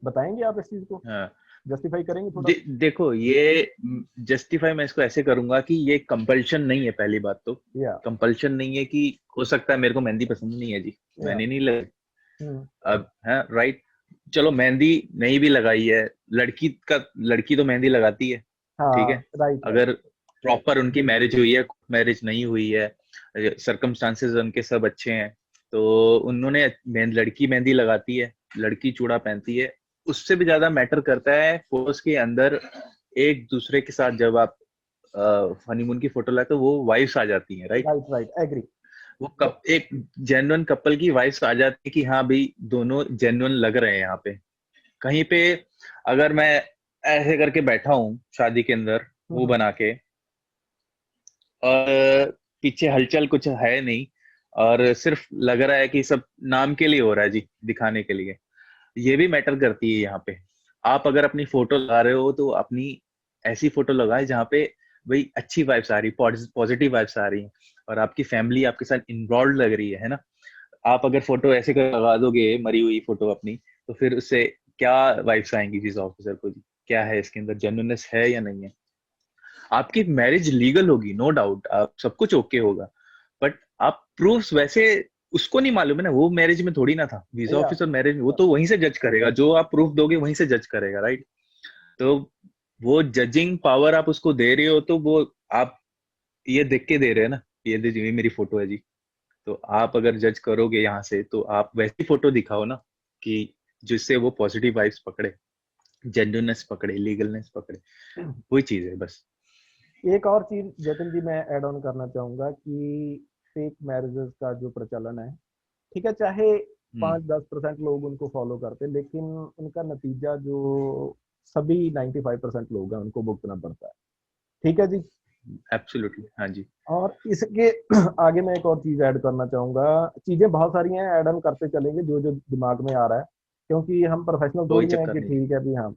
बताएंगे आप इस चीज को? हाँ, जस्टिफाई करेंगे थोड़ा? देखो, ये जस्टिफाई मैं इसको ऐसे करूंगा कि ये कंपल्शन नहीं है। पहली बात तो या कंपल्शन नहीं है कि हो सकता है मेरे को मेहंदी पसंद नहीं है जी, या मैंने नहीं लगाई, हम्म, अब है राइट, चलो मेहंदी नहीं भी लगाई है, लड़की तो मेहंदी लगाती है, ठीक हाँ, है। Right right. अगर प्रॉपर उनकी मैरिज हुई है, मैरिज नहीं हुई है, सर्कमस्टांसेस उनके सब अच्छे हैं, तो उन्होंने लड़की मेहंदी लगाती है, लड़की चूड़ा पहनती है, उससे भी ज्यादा मैटर करता है फोटोज के अंदर एक दूसरे के साथ जब आप हनीमून की फोटो लाते हो, वो वाइब्स आ जाती हैं, राइट। Right right, agree. एक जेन्युइन कपल की वाइब्स आ जाती है कि हाँ भाई दोनों जेन्युइन लग रहे हैं यहाँ पे। कहीं पे अगर मैं ऐसे करके बैठा हूँ शादी के अंदर मुंह बना के, और पीछे हलचल कुछ है नहीं, और सिर्फ लग रहा है कि सब नाम के लिए हो रहा है जी, दिखाने के लिए, ये भी मैटर करती है यहाँ पे। आप अगर अपनी फोटो लगा रहे हो तो अपनी ऐसी फोटो लगाए जहाँ पे भाई अच्छी वाइब्स आ रही, पॉजिटिव वाइब्स आ रही हैं, और आपकी फैमिली आपके साथ इन्वॉल्व लग रही है ना। आप अगर फोटो ऐसे कर लगा दोगे मरी हुई फोटो अपनी, तो फिर उससे क्या वाइब्स आएंगी जिस ऑफिसर को जी, क्या है इसके अंदर, जेन्युइननेस है या नहीं है। आपकी मैरिज लीगल होगी, नो डाउट, आप सब कुछ ओके होगा, बट आप प्रूफ्स वैसे उसको नहीं मालूम है ना, वो मैरिज में थोड़ी ना था, वीजा या ऑफिसर मैरिज में वो तो वहीं से जज करेगा, जो आप प्रूफ दोगे वहीं से जज करेगा, राइट। तो वो जजिंग पावर आप उसको दे रहे हो, तो वो आप ये देख के दे रहे हैं ना, ये देखिए ये मेरी फोटो है जी, तो आप अगर जज करोगे यहाँ से तो आप वैसी फोटो दिखाओ ना कि जिससे वो पॉजिटिव वाइब्स पकड़े, जेन्युइननेस पकड़े, लीगलनेस पकड़े, वही चीज है बस। एक और चीज जतिन जी मैं ऐड ऑन करना चाहूंगा कि फेक मैरिजेस का जो प्रचलन है, ठीक है, चाहे हम्म 5-10% लोग उनको फॉलो करते हैं, लेकिन उनका नतीजा जो सभी 95% लोग हैं उनको भुगतना पड़ता है। ठीक है जी। एब्सोल्युटली, हाँ जी। और इसके आगे मैं एक और चीज ऐड करना चाहूंगा। चीजें बहुत सारी हैं, ऐड ऑन करते चलेंगे जो जो दिमाग में आ रहा है, क्योंकि हम प्रोफेशनल कोई थोड़ी हैं चक्कर कि नहीं जी। ठीक है भी हाँ।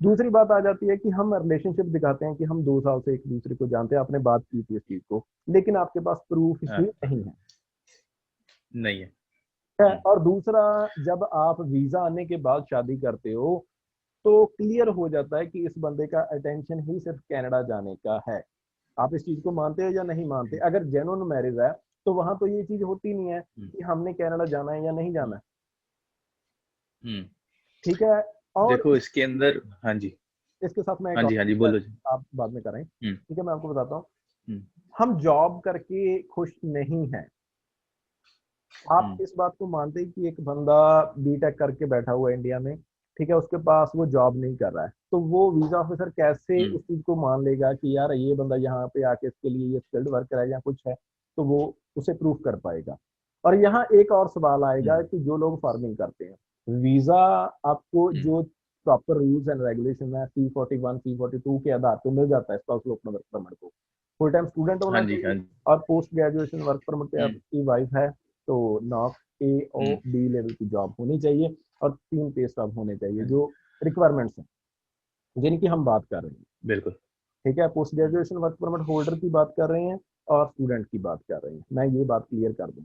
दूसरी बात आ जाती है कि हम रिलेशनशिप दिखाते हैं कि हम 2 साल से एक दूसरे को जानते हैं, आपने बात की थी इस चीज को, लेकिन आपके पास प्रूफ ही हाँ, नहीं है। नहीं है। हम्म और दूसरा, जब आप वीजा आने के बाद शादी करते हो तो क्लियर हो जाता है कि इस बंदे का अटेंशन ही सिर्फ कनाडा जाने का है। आप इस चीज को मानते हो या नहीं मानते? हम्म अगर जेन्युइन मैरिज है तो वहां तो ये चीज होती नहीं है हम्म कि हमने कनाडा जाना है या नहीं हम्म जाना है। हम्म। ठीक है। और देखो इसके अंदर, हाँ जी, इसके साथ मैं एक हाँ और जी, हाँ जी, चीज़ है, बोलो जी। आप बाद में करें, हम्म ठीक है, मैं आपको बताता हूँ। हम्म हम जॉब करके खुश नहीं हैं। आप हम्म इस बात को मानते हैं कि एक बंदा बीटेक करके बैठा हुआ है इंडिया में, ठीक है, उसके पास वो जॉब नहीं कर रहा है, तो वो वीजा ऑफिसर कैसे हम्म उस चीज को मान लेगा कि यार ये बंदा यहाँ पे आके इसके लिए ये स्किल्ड वर्कर है या कुछ है, तो वो उसे प्रूव कर पाएगा? और यहाँ एक और सवाल आएगा हम्म कि जो लोग फार्मिंग करते हैं, वीजा आपको हम्म। जो प्रॉपर रूल्स एंड रेगुलेशन है C41 C42 के आधार पर मिल जाता है स्पाउसल ओपन वर्क परमिट को, फुल टाइम स्टूडेंट हाँ होना जी, हाँ चाहिए, जी। और पोस्ट ग्रेजुएशन वर्क परमिट पे हम्म आपकी वाइफ है तो नॉक हम्म AOB लेवल की जॉब होनी चाहिए, और 3 पे स्टॉप होने चाहिए, हाँ जी, जो रिक्वायरमेंट्स हैं जिनकी हम बात कर रहे हैं। बिल्कुल। ठीक है, पोस्ट हम्म ग्रेजुएशन वर्क परमिट होल्डर की बात कर रहे हैं और स्टूडेंट की बात कर रहे हैं, मैं ये बात क्लियर कर दूं।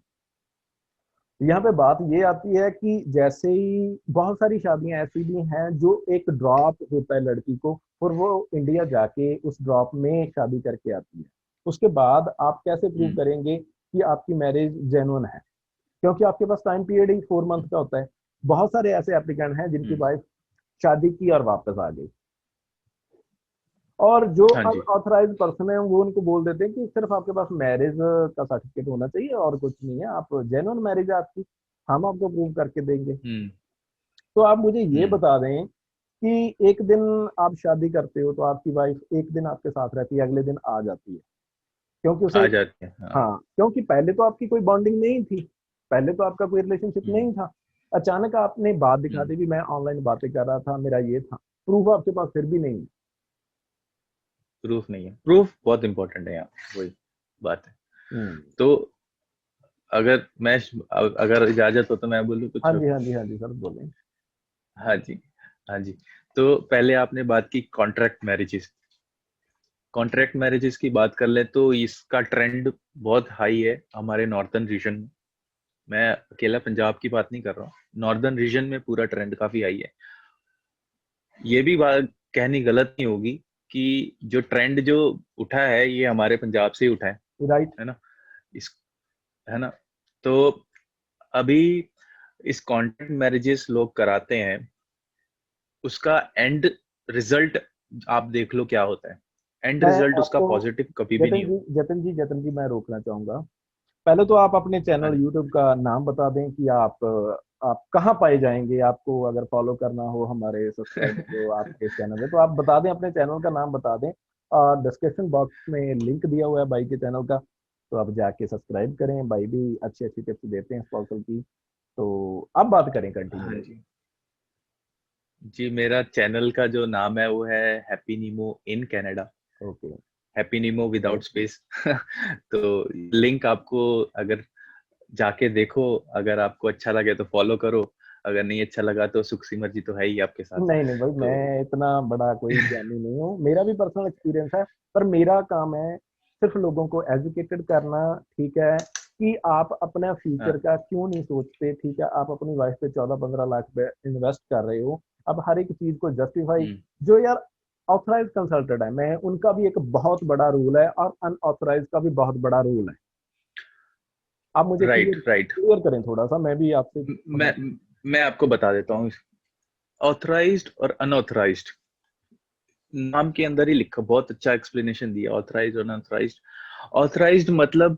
यहाँ पे बात ये आती है कि जैसे ही बहुत सारी शादियां ऐसी भी हैं जो एक ड्रॉप होता है लड़की को, और वो इंडिया जाके उस ड्रॉप में शादी करके आती है, उसके बाद आप कैसे प्रूव हम्म करेंगे कि आपकी मैरिज जेन्युइन है? क्योंकि आपके पास टाइम पीरियड ही 4 मंथ का होता है। बहुत सारे ऐसे एप्लीकेंट हैं जिनकी हम्म, वाइफ शादी की और वापस आ गई, और जो हाँ जी। अनऑथराइज पर्सन है वो उनको बोल देते हैं कि सिर्फ आपके पास मैरिज का सर्टिफिकेट होना चाहिए और कुछ नहीं है, आप जेन्युइन मैरिज है आपकी, हम आपको प्रूव करके देंगे। हम्म तो आप मुझे ये हम्म। बता दें कि एक दिन आप शादी करते हो तो आपकी वाइफ एक दिन आपके साथ रहती है, अगले दिन आ जाती है, क्योंकि उसे, आ जाते हैं, हाँ। हाँ, क्योंकि पहले तो आपकी कोई बॉन्डिंग नहीं थी, पहले तो आपका कोई रिलेशनशिप हम्म नहीं था, अचानक आपने बात दिखा हम्म। दी भी मैं ऑनलाइन बातें कर रहा था, मेरा ये था, प्रूफ आपके पास फिर भी नहीं है। प्रूफ नहीं है, प्रूफ बहुत इंपॉर्टेंट है यहाँ, वही बात है। हम्म। तो अगर मैं, अगर इजाजत हो तो मैं बोलूँ हाँ कुछ। जी हाँ जी हाँ जी सर, बोलें। हाँ जी, हाँ जी। तो पहले आपने बात की कॉन्ट्रैक्ट मैरिजेस, कॉन्ट्रैक्ट मैरिजेस की बात कर ले तो इसका ट्रेंड बहुत हाई है हमारे नॉर्थर्न रीजन में। मैं अकेला पंजाब की बात नहीं कर रहा हूँ, नॉर्दर्न रीजन में पूरा ट्रेंड काफी हाई है। ये भी बात कहनी गलत नहीं होगी कि जो ट्रेंड जो उठा है ये हमारे पंजाब से ही उठा राइट। है ना। इस है ना। तो अभी इस कॉन्ट्रैक्ट मैरिजेस लोग कराते हैं, उसका एंड रिजल्ट आप देख लो क्या होता है। एंड मैं रिजल्ट उसका आपको पॉजिटिव कभी भी नहीं होगा। जतन जी मैं रोकना चाहूंगा। पहले तो आप अपने हाँ चैनल जी। यूट्यूब का नाम बता दें कि आप कहाँ पाए जाएंगे, आपको अगर फॉलो करना हो, हमारे सब्सक्राइबर हो आपके चैनल पे, तो आप बता दें, अपने चैनल का नाम बता दें। और डिस्क्रिप्शन बॉक्स में लिंक दिया हुआ है भाई के चैनल का, तो आप जाके सब्सक्राइब करें। भाई भी अच्छी अच्छी टिप्स देते हैं स्पोकल की। तो अब बात करें, हाँ कंटिन्यू। जी। जी, मेरा चैनल का जो नाम है वो है happy Nemo in Canada. Okay. Happy Nemo without space. तो लिंक आपको अगर जाके देखो, अगर आपको अच्छा लगे तो फॉलो करो, अगर नहीं अच्छा लगा तो सुख सिमर जी तो है ही आपके साथ। नहीं नहीं भाई, तो मैं इतना बड़ा कोई ज्ञानी नहीं हूँ, मेरा भी पर्सनल एक्सपीरियंस है। पर मेरा काम है सिर्फ लोगों को एजुकेटेड करना। ठीक है, कि आप अपना फ्यूचर हाँ। का क्यों नहीं सोचते। ठीक है, आप अपनी वाइफ पे 14-15 लाख पे इन्वेस्ट कर रहे हो। अब हर एक चीज को जस्टिफाई, हम्म। जो यार ऑथराइज कंसल्टेंट है, मैं उनका भी एक बहुत बड़ा रोल है, और अनऑथराइज का भी बहुत बड़ा रोल है। आप मुझे राइट क्लियर राइट। क्लियर करें थोड़ा सा, मैं भी आपसे मैं थोड़ा। मैं आपको बता देता हूँ। ऑथराइज्ड और अनऑथराइज्ड नाम के अंदर ही लिखा, बहुत अच्छा एक्सप्लेनेशन दिया ऑथराइज्ड और अनऑथराइज्ड। ऑथराइज्ड मतलब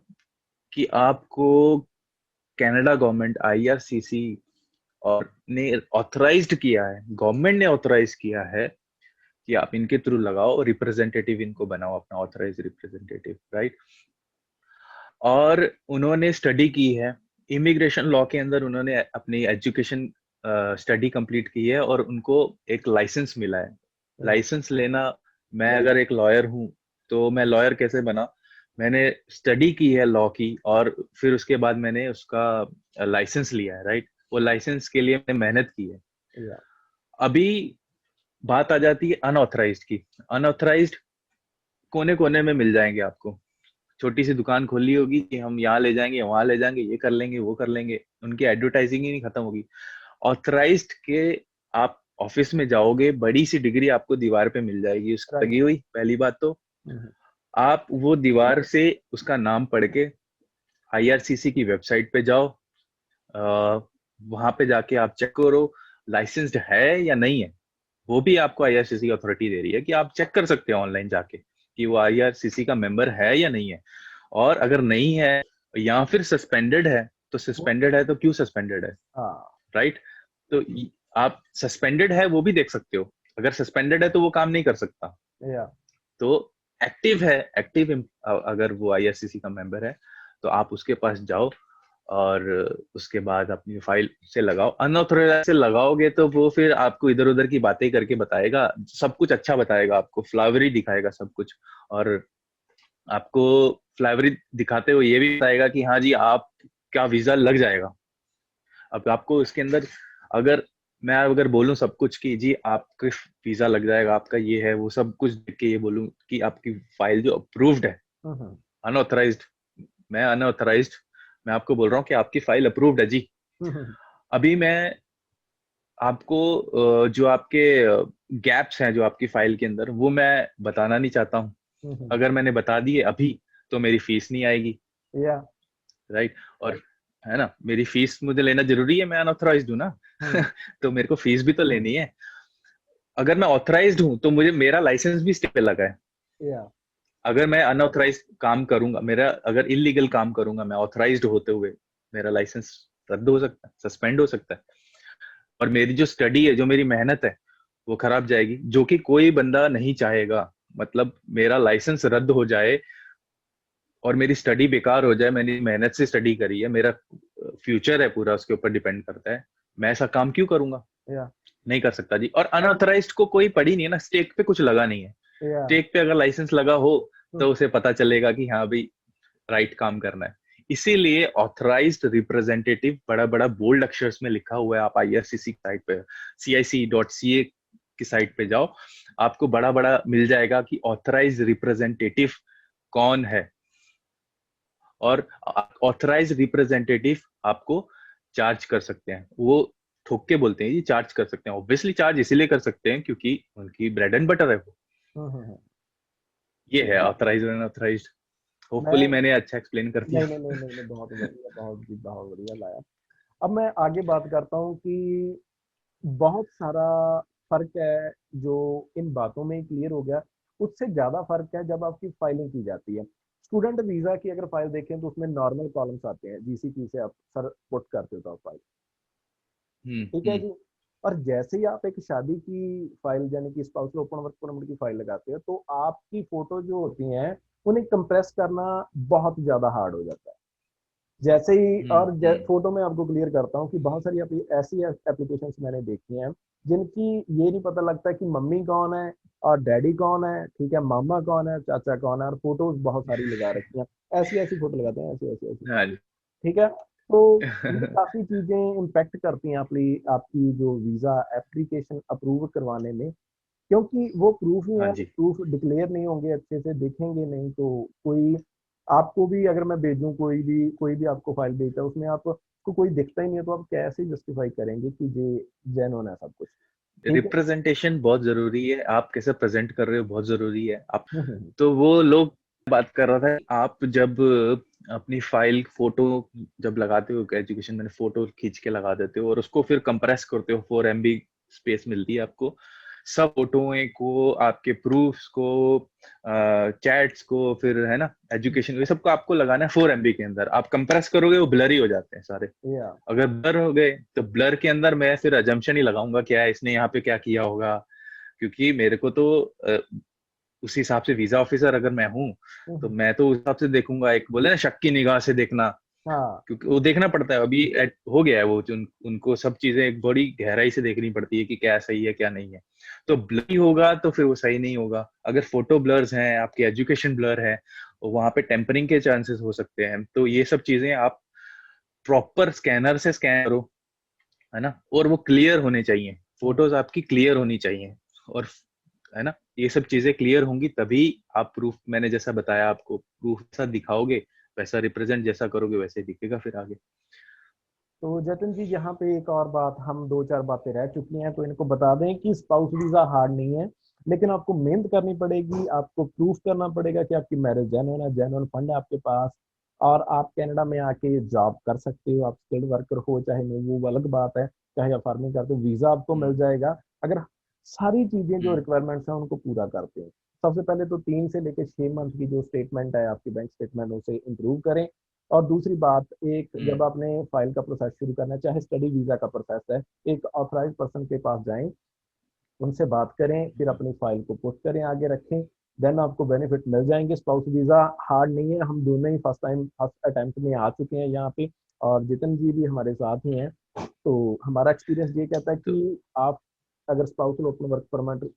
कि आपको कनाडा गवर्नमेंट आईआरसीसी और ने ऑथराइज्ड किया है, गवर्नमेंट ने ऑथराइज किया है कि आप इनके थ्रू लगाओ, रिप्रेजेंटेटिव इनको बनाओ अपना ऑथराइज रिप्रेजेंटेटिव, राइट। और उन्होंने स्टडी की है इमिग्रेशन लॉ के अंदर, उन्होंने अपनी एजुकेशन स्टडी कंप्लीट की है और उनको एक लाइसेंस मिला है। लाइसेंस लेना, मैं अगर एक लॉयर हूँ तो मैं लॉयर कैसे बना, मैंने स्टडी की है लॉ की और फिर उसके बाद मैंने उसका लाइसेंस लिया है, राइट। वो लाइसेंस के लिए मैंने मेहनत की है। या अभी बात आ जाती है अनऑथराइज्ड की। अनऑथराइज्ड कोने कोने में मिल जाएंगे आपको। छोटी सी दुकान खोली होगी कि हम यहाँ ले जाएंगे वहां ले जाएंगे, ये कर लेंगे वो कर लेंगे, उनकी एडवर्टाइजिंग ही नहीं खत्म होगी। ऑथराइज्ड के आप ऑफिस में जाओगे, बड़ी सी डिग्री आपको दीवार पे मिल जाएगी उसकी राइट। लगी हुई। पहली बात तो आप वो दीवार से उसका नाम पढ़ के आईआरसीसी की वेबसाइट पे जाओ, वहां पे जाके आप चेक करो लाइसेंस्ड है या नहीं है। वो भी आपको आईआरसीसी अथॉरिटी दे रही है कि आप चेक कर सकते हो ऑनलाइन जाके कि वो आईआरसीसी का मेंबर है या नहीं है। और अगर नहीं है या फिर सस्पेंडेड है, तो सस्पेंडेड है तो क्यों सस्पेंडेड है, हाँ। राइट। तो आप सस्पेंडेड है वो भी देख सकते हो। अगर सस्पेंडेड है तो वो काम नहीं कर सकता। या तो एक्टिव है, एक्टिव अगर वो आईआरसीसी का मेंबर है तो आप उसके पास जाओ और उसके बाद अपनी फाइल से लगाओ। अनऑथराइज से लगाओगे तो वो फिर आपको इधर उधर की बातें करके बताएगा, सब कुछ अच्छा बताएगा, आपको फ्लावरी दिखाएगा सब कुछ। और आपको फ्लावरी दिखाते हुए ये भी बताएगा कि हाँ जी आपका वीजा लग जाएगा। अब आपको इसके अंदर अगर मैं अगर बोलूं सब कुछ कि जी आपका वीजा लग जाएगा, आपका ये है वो सब कुछ देख के ये बोलूं कि आपकी फाइल जो अप्रूव्ड है, हम्म अनऑथराइज्ड, मैं अनऑथराइज्ड, मैं आपको बोल रहा हूँ कि आपकी फाइल अप्रूव्ड है जी। हम्म अभी मैं आपको जो आपके गैप्स हैं जो आपकी फाइल के अंदर, वो मैं बताना नहीं चाहता हूँ। हम्म अगर मैंने बता दिए अभी तो मेरी फीस नहीं आएगी, या राइट। और है ना, मेरी फीस मुझे लेना जरूरी है, मैं अनऑथराइज्ड हूँ ना। हम्म तो मेरे को फीस भी तो लेनी है। अगर मैं ऑथराइज्ड हूँ तो मुझे मेरा लाइसेंस भी स्टे पे लगा है। या अगर मैं अनऑथराइज काम करूंगा, मेरा अगर इलीगल काम करूंगा मैं ऑथराइज्ड होते हुए, मेरा लाइसेंस रद्द हो सकता है, सस्पेंड हो सकता है। और मेरी जो स्टडी है, जो मेरी मेहनत है, वो खराब जाएगी, जो कि कोई बंदा नहीं चाहेगा। मतलब मेरा लाइसेंस रद्द हो जाए और मेरी स्टडी बेकार हो जाए, मैंने मेहनत से स्टडी करी है, मेरा फ्यूचर है पूरा उसके ऊपर डिपेंड करता है, मैं ऐसा काम क्यों करूंगा। या नहीं कर सकता जी। और अनऑथराइज्ड को कोई पड़ी नहीं है ना, स्टेक पे कुछ लगा नहीं है। या स्टेक पे अगर लाइसेंस लगा हो तो उसे पता चलेगा कि हाँ भाई राइट काम करना है। इसीलिए ऑथराइज्ड रिप्रेजेंटेटिव बड़ा बड़ा बोल्ड अक्षर्स में लिखा हुआ है। आप आईआरसीसी की साइट पे cic.ca की साइट पे जाओ, आपको बड़ा बड़ा मिल जाएगा कि ऑथराइज्ड रिप्रेजेंटेटिव कौन है। और ऑथराइज रिप्रेजेंटेटिव आपको चार्ज कर सकते हैं, वो ठोक के बोलते हैं जी चार्ज कर सकते हैं। ऑब्वियसली चार्ज इसीलिए कर सकते हैं क्योंकि उनकी ब्रेड एंड बटर है वो। हम्म। ये है ऑथराइज्ड और अनऑथराइज्ड। मैं होपफुली मैंने अच्छा एक्सप्लेन कर नहीं दिया। नहीं नहीं नहीं नहीं, बहुत बढ़िया, बहुत बढ़िया लाया। अब मैं आगे बात करता हूँ कि बहुत सारा फर्क है जो इन बातों में क्लियर हो गया। उससे ज्यादा फर्क है जब आपकी फाइलिंग की जाती है। स्टूडेंट वीजा की अगर फाइल देखें तो उसमें नॉर्मल कॉलम्स आते हैं, जीसीकी से आप सर पुट करते हो तो आप फाइल, ठीक है हम्म। जी। और जैसे ही आप एक शादी की फाइल यानी कि स्पाउसल ओपन वर्क परमिट की फाइल लगाते हो तो आपकी फोटो जो होती हैं उन्हें कंप्रेस करना बहुत ज्यादा हार्ड हो जाता है। जैसे ही और हम्म। फोटो में आपको क्लियर करता हूँ कि बहुत सारी ऐसी एप्लीकेशंस मैंने देखी हैं जिनकी ये नहीं पता लगता कि मम्मी कौन है और डैडी कौन है, ठीक है, मामा कौन है, चाचा कौन है, और फोटोज बहुत सारी लगा रखी हैं। ऐसी ऐसी फोटो लगाते हैं, ऐसी ऐसी ऐसी, हाँ जी। ठीक है। तो ये काफी चीजें इम्पेक्ट करती हैं आपकी आपकी जो वीजा एप्लीकेशन अप्रूव करवाने में, क्योंकि वो प्रूफ ही हाँ है, जी। प्रूफ डिक्लेयर नहीं होंगे, अच्छे से देखेंगे नहीं तो कोई आपको भी अगर मैं भेजूं, कोई भी आपको फाइल भेजता है उसमें आपको कोई दिखता ही नहीं है तो आप कैसे जस्टिफाई करेंगे कि ये जेन्युइन है सब कुछ, ठीक है। रिप्रेजेंटेशन बहुत जरूरी है, आप कैसे प्रेजेंट कर रहे हो बहुत जरूरी है। आप हम्म। तो वो लोग बात कर रहा था, आप जब अपनी फाइल फोटो जब लगाते हो एजुकेशन में, फोटो खींच के लगा देते हो और उसको फिर कंप्रेस करते हो, 4 MB स्पेस मिलती है आपको। सब फोटोएं को, आपके प्रूफ्स को, चैट्स को, फिर है ना एजुकेशन, ये सबको आपको लगाना है 4 MB के अंदर। आप कंप्रेस करोगे वो ब्लरी हो जाते हैं सारे। या अगर ब्लर हो गए तो ब्लर के अंदर मैं फिर अजम्पशन ही लगाऊंगा क्या है इसने यहाँ पे क्या किया होगा, क्योंकि मेरे को तो उस हिसाब से वीजा ऑफिसर अगर मैं हूँ तो मैं तो उस हिसाब से देखूंगा, एक बोले ना शक की निगाह से देखना, हाँ। क्योंकि वो देखना पड़ता है। अभी हो गया है वो उनको सब चीजें एक बड़ी गहराई से देखनी पड़ती है कि क्या सही है क्या नहीं है। तो ब्लर होगा तो फिर वो सही नहीं होगा। अगर फोटो ब्लर्स हैं, आपकी एजुकेशन ब्लर है, वहां पे टेम्परिंग के चांसेस हो सकते हैं। तो ये सब चीजें आप प्रॉपर स्कैनर से स्कैन करो, है ना, और वो क्लियर होने चाहिए, फोटोज आपकी क्लियर होनी चाहिए। और है ना, ये सब चीजें क्लियर होंगी तभी आप प्रूफ, मैंने जैसा बताया आपको, प्रूफ जैसा दिखाओगे वैसा रिप्रेजेंट जैसा करोगे वैसे दिखेगा फिर आगे। तो जतिन जी यहाँ पे एक और बात, हम दो चार बातें रह चुकी हैं तो इनको बता दें कि स्पाउस वीजा हार्ड नहीं है, लेकिन आपको मेहनत करनी पड़ेगी, आपको प्रूफ करना पड़ेगा कि आपकी मैरिज जेन्युइन है, जेन्युइन फंड है आपके पास, और आप कनाडा में आके जॉब कर सकते हो। आप स्किल्ड वर्कर हो चाहे नहीं, वो अलग बात है, चाहे आप फार्मिंग करते हो, वीजा आपको हम्म। मिल जाएगा अगर सारी चीजें जो हम्म। रिक्वायरमेंट्स हैं उनको पूरा करते हो। सबसे पहले तो 3 से लेकर 6 मंथ की जो स्टेटमेंट है आपकी बैंक स्टेटमेंट, उसे इंप्रूव करें। और दूसरी बात, एक जब हम्म। आपने फाइल का प्रोसेस शुरू करना है, चाहे स्टडी वीजा का प्रोसेस है, एक ऑथराइज पर्सन के पास जाएं, उनसे बात करें, फिर अपनी फाइल को पुट करें, आगे रखें, देन आपको बेनिफिट मिल जाएंगे। स्पाउस वीजा हार्ड नहीं है, हम दोनों ही फर्स्ट अटेम्प्ट में आ चुके हैं यहाँ पे, और जितन जी भी हमारे साथ ही हैं। तो हमारा एक्सपीरियंस ये कहता है तो कि आप अगर स्पाउसल ओपन वर्क परमिट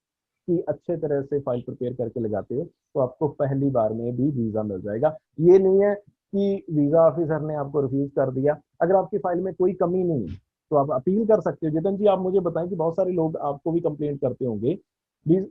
की अच्छे तरह से फाइल प्रिपेयर करके लगाते हो तो आपको पहली बार में भी वीजा मिल जाएगा। ये नहीं है कि वीजा ऑफिसर ने आपको रिफ्यूज कर दिया। अगर आपकी फाइल में कोई कमी नहीं है तो आप अपील कर सकते हो। जितन जी आप मुझे बताएं कि बहुत सारे लोग आपको भी कंप्लेंट करते होंगे, प्लीज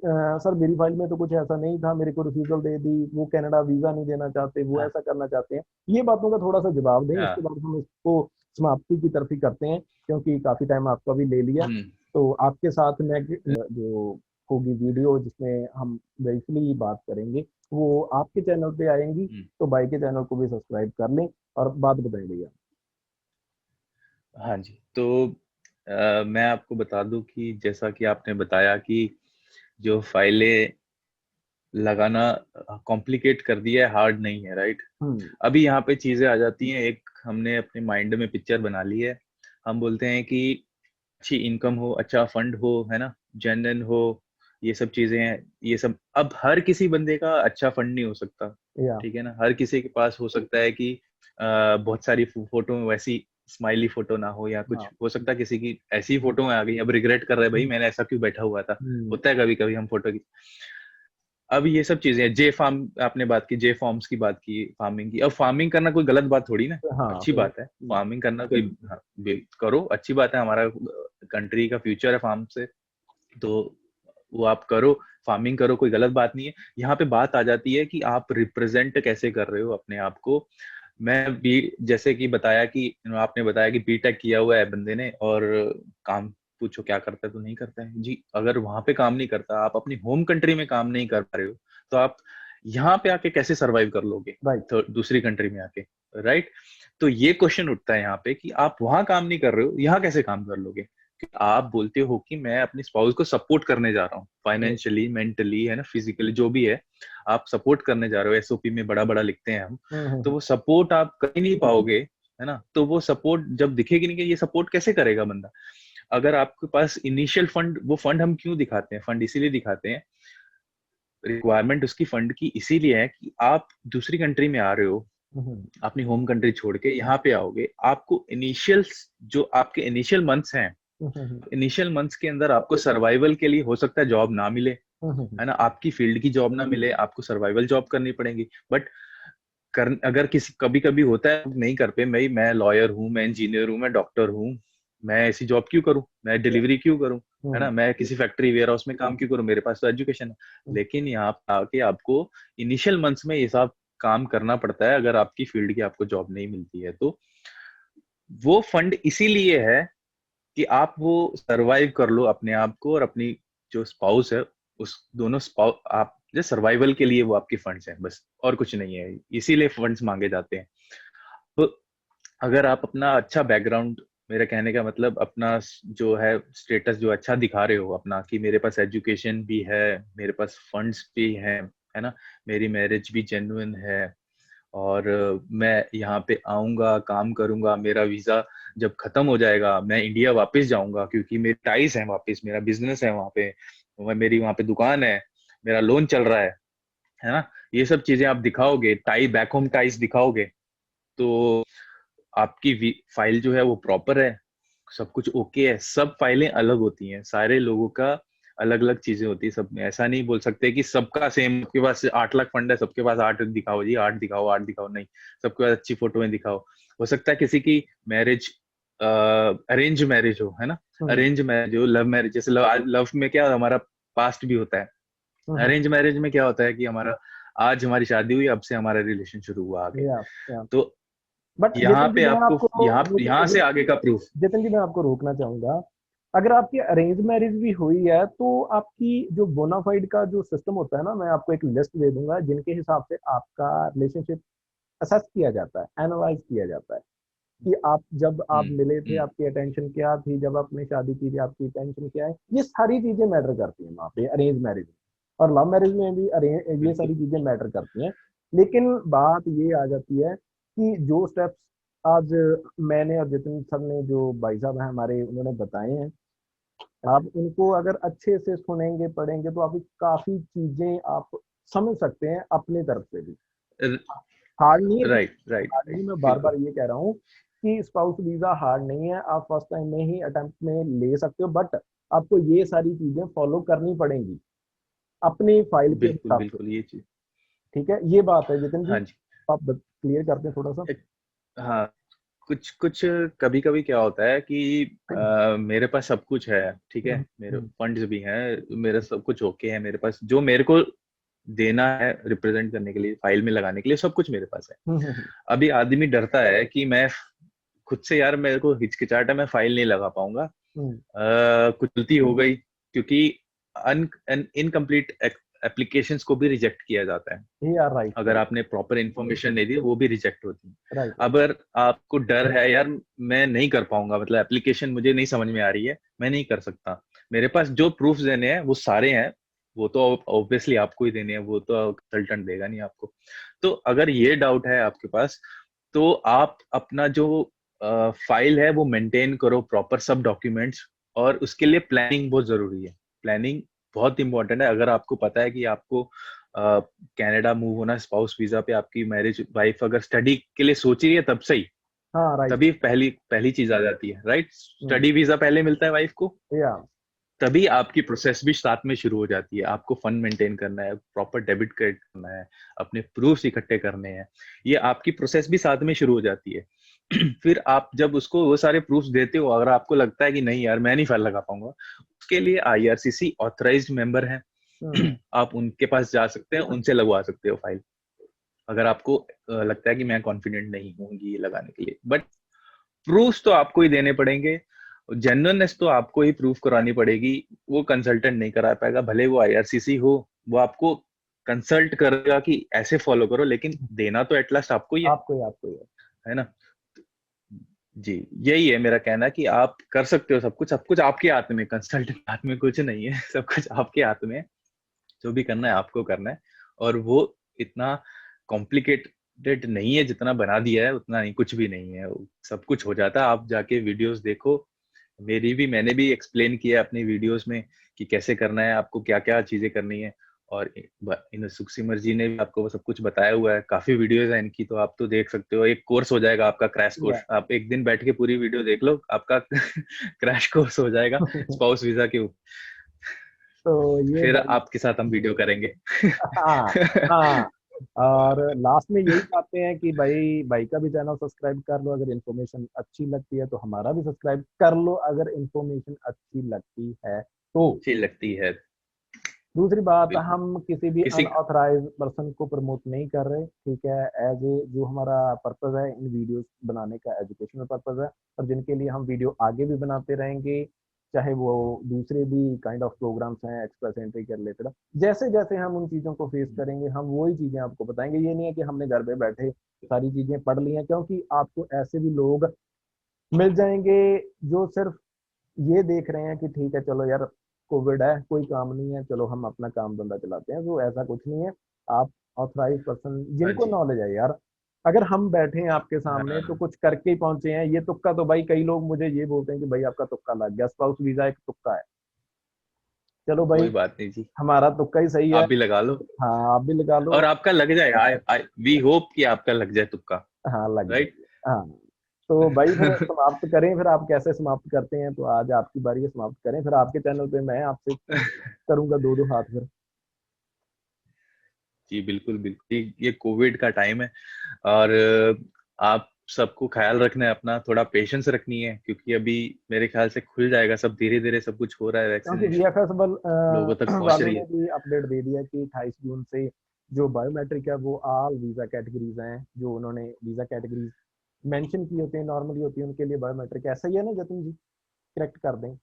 सर मेरी फाइल में तो कुछ ऐसा नहीं था, मेरे को रिफ्यूजल दे दी, वो कनाडा वीजा नहीं देना चाहते, वो हाँ। ऐसा करना चाहते हैं। ये बातों का थोड़ा सा जवाब दें, हाँ। इसके बाद हम इसको समाप्ति की तरफ ही करते हैं, क्योंकि काफी टाइम आपका भी ले लिया। हम्म। तो आपके साथ मैं जो होगी वीडियो जिसमें हम ब्रीफली बात करेंगे वो आपके चैनल पे आएंगी, हम्म। तो भाई के चैनल को भी सब्सक्राइब कर लें और बात बताएं भैया। हाँ जी। तो मैं आपको बता दूं कि जैसा कि आपने बताया कि जो फाइलें लगाना कॉम्प्लिकेट कर दिया है, हार्ड नहीं है, राइट। हम्म। अभी यहाँ पे चीजें आ जाती हैं, एक हमने अपने माइंड में पिक्चर बना ली है। हम बोलते हैं कि अच्छी इनकम हो, अच्छा फंड हो, है ना, जेन्युइन हो, ये सब चीजें हैं। ये सब अब हर किसी बंदे का अच्छा फंड नहीं हो सकता, या ठीक है ना। हर किसी के पास हो सकता है कि बहुत सारी फोटो में वैसी स्माइली फोटो ना हो, या कुछ हाँ। हो सकता है किसी की ऐसी फोटो में आ गई, अब रिग्रेट कर रहा है भाई मैंने ऐसा क्यों बैठा हुआ था। हम्म। होता है कभी कभी हम फोटो की। अब ये सब चीजें, जे फार्म आपने बात की, जे फॉर्म्स की बात की, फार्मिंग की। अब फार्मिंग करना कोई गलत बात थोड़ी ना, हाँ अच्छी तो बात है फार्मिंग करना। कोई हाँ, करो, अच्छी बात है, हमारा कंट्री का फ्यूचर है फार्म से, तो वो आप करो, फार्मिंग करो, कोई गलत बात नहीं है। यहाँ पे बात आ जाती है कि आप रिप्रेजेंट कैसे कर रहे हो अपने आप को मैं भी जैसे कि बताया कि आपने बताया कि बीटेक किया हुआ है बंदे ने और काम पूछो क्या करता है तो नहीं करता है जी। अगर वहां पे काम नहीं करता, आप अपनी होम कंट्री में काम नहीं कर पा रहे हो, तो आप यहाँ पे आके कैसे सरवाइव कर लोगे राइट। तो दूसरी कंट्री में आके, राइट। तो ये क्वेश्चन उठता है यहाँ पे कि आप वहां काम नहीं कर रहे हो, यहाँ कैसे काम कर लोगे। कि आप बोलते हो कि मैं अपनी स्पाउस को सपोर्ट करने जा रहा हूँ फाइनेंशियली, मेंटली, है ना, फिजिकली, जो भी है आप सपोर्ट करने जा रहे हो। एसओपी में बड़ा बड़ा लिखते हैं हम। तो वो सपोर्ट आप कर ही नहीं पाओगे, है ना। तो वो सपोर्ट जब दिखेगी नहीं कि ये सपोर्ट कैसे करेगा बंदा। अगर आपके पास इनिशियल फंड, वो फंड हम क्यों दिखाते हैं, फंड इसीलिए दिखाते हैं, रिक्वायरमेंट उसकी फंड की इसीलिए है कि आप दूसरी कंट्री में आ रहे हो, अपनी होम कंट्री छोड़ के यहाँ पे आओगे, आपको इनिशियल, जो आपके इनिशियल मंथ्स हैं, इनिशियल मंथ्स के अंदर आपको सर्वाइवल के लिए हो सकता है जॉब ना मिले, है ना, आपकी फील्ड की जॉब ना मिले, आपको सर्वाइवल जॉब करनी पड़ेगी। बट अगर किसी कभी कभी होता है नहीं कर पे, मैं लॉयर हूँ, मैं इंजीनियर हूँ, मैं डॉक्टर हूँ, मैं ऐसी जॉब क्यों करूँ, मैं डिलीवरी क्यों करूँ, है ना, मैं किसी फैक्ट्री वेयर हाउस में काम क्यों करूँ, मेरे पास तो एजुकेशन है। लेकिन यहाँ पे आके आपको इनिशियल मंथ्स में ये सब काम करना पड़ता है अगर आपकी फील्ड की आपको जॉब नहीं मिलती है। तो वो फंड इसीलिए है कि आप वो सरवाइव कर लो अपने आप को और अपनी जो स्पाउस है, उस दोनों स्पाउस आप जो सर्वाइवल के लिए वो आपके फंड्स हैं बस, और कुछ नहीं है, इसीलिए फंड्स मांगे जाते हैं। तो अगर आप अपना अच्छा बैकग्राउंड, मेरा कहने का मतलब अपना जो है स्टेटस जो अच्छा दिखा रहे हो अपना, कि मेरे पास एजुकेशन भी है, मेरे पास फंड्स भी हैं, है ना, मेरी मैरिज भी जेन्युइन है, और मैं यहाँ पे आऊंगा, काम करूंगा, मेरा वीजा जब खत्म हो जाएगा मैं इंडिया वापस जाऊंगा क्योंकि मेरी टाइज है वापस, मेरा बिजनेस है वहाँ पे, मेरी वहाँ पे दुकान है, मेरा लोन चल रहा है ना, ये सब चीजें आप दिखाओगे, टाई बैक होम टाइज दिखाओगे, तो आपकी फाइल जो है वो प्रॉपर है, सब कुछ ओके है। सब फाइलें अलग होती हैं, सारे लोगों का अलग अलग चीजें होती है सब में, ऐसा नहीं बोल सकते कि सबका सेम, आपके पास 8 लाख फंड है सबके पास 8 दिखाओ जी, 8 दिखाओ, 8 दिखाओ, नहीं, सबके पास अच्छी फोटो में दिखाओ। हो सकता है किसी की मैरिज अरेंज मैरिज हो, है ना, अरेंज मैरिज हो, लव मैरिज, जैसे लव में क्या हमारा पास्ट भी होता है, अरेंज मैरिज में क्या होता है कि हमारा आज हमारी शादी हुई, अब से हमारा रिलेशन शुरू हुआ आगे। तो बट यहाँ जितिन जी पे मैं आपको आपको यहाँ से आगे का प्रूफ। जितिन जी मैं आपको रोकना चाहूंगा। अगर आपकी अरेंज मैरिज भी हुई है तो आपकी जो बोनाफाइड का जो सिस्टम होता है ना, मैं आपको एक लिस्ट दे दूंगा जिनके हिसाब से आपका रिलेशनशिप असेस किया जाता है, एनालाइज किया जाता है कि आप जब आप मिले थे आपकी अटेंशन क्या थी, जब आपने शादी की थी आपकी अटेंशन क्या है। ये सारी चीजें मैटर करती हैं वहाँ पे अरेंज मैरिज में, और लव मैरिज में भी ये सारी चीजें मैटर करती हैं। लेकिन बात ये आ जाती है कि जो स्टेप्स आज मैंने और जितिन सर ने, जो भाई साहब हैं हमारे, उन्होंने बताए हैं, आप उनको अगर अच्छे से सुनेंगे पढ़ेंगे तो आप काफी चीजें आप समझ सकते हैं अपनी तरफ से भी। हार्ड नहीं है, राइट राइट हार्ड राइट, नहीं, मैं बार बिल्कुल। बार ये कह रहा हूँ कि स्पाउस वीजा हार्ड नहीं है, आप फर्स्ट टाइम में ही अटेम्प्ट में ले सकते हो, बट आपको ये सारी चीजें फॉलो करनी पड़ेंगी अपनी फाइल के बिल्कुल हिसाब से। बिल्कुल, ये चीज। ठीक है, ये बात है जितिन जी, हाँ जी। आप क्लियर करते हैं थोड़ा सा। हाँ, कुछ कुछ कभी कभी क्या होता है कि मेरे पास सब कुछ है, ठीक है, मेरे फंड्स भी हैं, मेरा सब कुछ ओके है, मेरे पास जो मेरे को देना है रिप्रेजेंट करने के लिए, फाइल में लगाने के लिए, सब कुछ मेरे पास है। अभी आदमी डरता है कि मैं खुद से, यार मेरे को हिचकिचाहट है, मैं फाइल नहीं लगा पाऊंगा, कुछ गलती हो गई, क्योंकि इनकम्प्लीट एप्लीकेशंस को भी रिजेक्ट किया जाता है। यार राइट, अगर आपने प्रॉपर इन्फॉर्मेशन नहीं दी वो भी रिजेक्ट होती है। राइट। अगर आपको डर है, यार मैं नहीं कर पाऊंगा, मतलब एप्लीकेशन मुझे नहीं समझ में आ रही है, मैं नहीं कर सकता, मेरे पास जो प्रूफ्स देने हैं वो सारे हैं, वो तो ऑब्वियसली आपको ही देने हैं, वो तो कंसल्टेंट देगा नहीं आपको। तो अगर ये डाउट है आपके पास, तो आप अपना जो फाइल है वो मेंटेन करो प्रॉपर, सब डॉक्यूमेंट्स, और उसके लिए प्लानिंग बहुत जरूरी है। प्लानिंग बहुत इंपॉर्टेंट है। अगर आपको पता है कि आपको कनाडा मूव होना स्पाउस वीजा पे, आपकी मैरिज वाइफ अगर स्टडी के लिए सोच रही है तब सही, हाँ राइट। तभी पहली पहली चीज आ जाती है, राइट, स्टडी वीजा पहले मिलता है वाइफ को, या तभी आपकी प्रोसेस भी साथ में शुरू हो जाती है। आपको फंड मेंटेन करना है, प्रॉपर डेबिट क्रेडिट करना है, अपने प्रूफ्स इकट्ठे करने हैं, ये आपकी प्रोसेस भी साथ में शुरू हो जाती है। फिर आप जब उसको वो सारे प्रूफ्स देते हो, अगर आपको लगता है कि नहीं यार मैं नहीं फाइल लगा पाऊंगा, उसके लिए आईआरसीसी ऑथराइज्ड मेंबर है, आप उनके पास जा सकते हैं, उनसे लगवा सकते हो फाइल। अगर आपको लगता है कि मैं कॉन्फिडेंट नहीं हूँ ये लगाने के लिए, बट प्रूफ तो आपको ही देने पड़ेंगे, जेन्युइननेस तो आपको ही प्रूफ करानी पड़ेगी, वो कंसल्टेंट नहीं करा पाएगा, भले वो आईआरसीसी हो, वो आपको कंसल्ट करेगा कि ऐसे फॉलो करो, लेकिन देना तो एटलास्ट आपको ही आपको ही है ना। जी, यही है मेरा कहना कि आप कर सकते हो सब कुछ आपके हाथ में, कंसल्टेंट के हाथ में कुछ नहीं है, सब कुछ आपके हाथ में है, जो भी करना है आपको करना है, और वो इतना कॉम्प्लिकेटेड नहीं है, जितना बना दिया है उतना नहीं, कुछ भी नहीं है, सब कुछ हो जाता है। आप जाके वीडियोस देखो, मैंने भी एक्सप्लेन किया अपनी वीडियोस में कि कैसे करना है, आपको क्या क्या चीजें करनी है, और इन सुखसिमर जी ने भी आपको वो सब कुछ बताया हुआ है, काफी वीडियोस है इनकी, तो आप तो देख सकते हो, एक कोर्स हो जाएगा आपका, क्रैश या कोर्स, आप एक दिन बैठ के पूरी वीडियो देख लो, आपका क्रैश कोर्स हो जाएगा स्पाउस वीजा के ऊपर। तो ये फिर भाई, आपके साथ हम वीडियो करेंगे। हाँ हाँ, और लास्ट में यही चाहते हैं कि भाई भाई का भी चैनल सब्सक्राइब कर लो अगर इन्फॉर्मेशन अच्छी लगती है, तो हमारा भी सब्सक्राइब कर लो अगर इन्फॉर्मेशन अच्छी लगती है तो। अच्छी लगती है। दूसरी बात, बिल्कुल। हम किसी भी किसी अनऑथराइज पर्सन को प्रमोट नहीं कर रहे, ठीक है। एज ए जो हमारा पर्पज है इन वीडियोस बनाने का एजुकेशनल पर्पज है, और जिनके लिए हम वीडियो आगे भी बनाते रहेंगे, चाहे वो दूसरे भी काइंड ऑफ प्रोग्राम्स हैं एक्सप्रेस एंट्री के रिलेटेड, जैसे जैसे हम उन चीज़ों को फेस करेंगे हम वही चीज़ें आपको बताएंगे। ये नहीं है कि हमने घर पे बैठे सारी चीज़ें पढ़ ली हैं, क्योंकि आपको ऐसे भी लोग मिल जाएंगे जो सिर्फ ये देख रहे हैं कि ठीक है चलो यार कोविड है कोई काम नहीं है, चलो हम अपना काम धंधा चलाते हैं, तो ऐसा कुछ नहीं है। आप ऑथराइज पर्सन हाँ जिनको जी। नॉलेज है यार, अगर हम बैठे हैं आपके सामने तो हाँ, कुछ करके ही पहुंचे हैं। ये तुक्का तो भाई कई लोग मुझे ये बोलते हैं कि भाई आपका तुक्का लग गया, स्पाउस वीजा एक तुक्का है। चलो भाई कोई बात नहीं जी, हमारा तुक्का ही सही है। आप भी लगा लो, हाँ आप भी लगा लो। और आपका लग जाए, आई वी होप कि आपका लग जाए तुक्का, हाँ लग राइट। जाए। हाँ तो भाई फिर समाप्त करें, फिर आप कैसे समाप्त करते हैं, तो आज आपकी बारी है, समाप्त करें फिर आपके चैनल पे मैं आपसे करूंगा दो दो हाथ फिर। जी बिल्कुल बिल्कुल, ये कोविड का टाइम है, और आप सबको ख्याल रखना है अपना, थोड़ा पेशेंस रखनी है, क्योंकि अभी मेरे ख्याल से खुल जाएगा सब, धीरे धीरे सब कुछ हो रहा है, क्योंकि वैक्सीनेशन वीएफएस लोगों तक पहुंच वालों रही ने है। भी अपडेट दे दिया कि 28 जून से जो बायोमेट्रिक है वो ऑल वीजा कैटेगरीज हैं, जो उन्होंने वीजा कैटेगरीज मेंशन की होती है नॉर्मली होती है उनके लिए बायोमेट्रिक, ऐसा ही है ना जतिन जी, करेक्ट कर दें।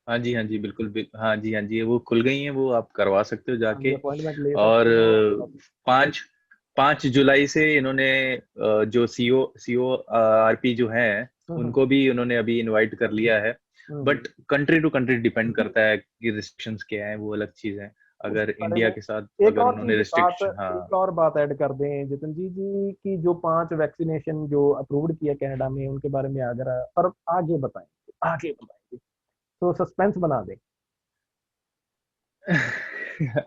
हाँ जी, हाँ जी, बिल्कुल हाँ जी, हाँ जी, वो खुल गई है, वो आप करवा सकते हो हाँ जी, जाके। अपॉइंटमेंट ले और सकते हो अब। 5 5 जुलाई से इन्होंने जो CORP जो है, हम्म उनको भी उन्होंने अभी इनवाइट कर लिया है, hmm, but country to country depend करता है कि रिस्ट्रिक्शंस क्या है, वो अलग चीज है। अगर उसके बारे इंडिया में के साथ एक अगर और उन्होंने चीज बात, रिस्ट्रिक्शन, एक हाँ। और बात ऐड कर दें जितिन जी की जो 5 वैक्सीनेशन जो अप्रूव्ड किया कनाडा में उनके बारे में अगर पर आगे बताएंगे तो सस्पेंस बना दें।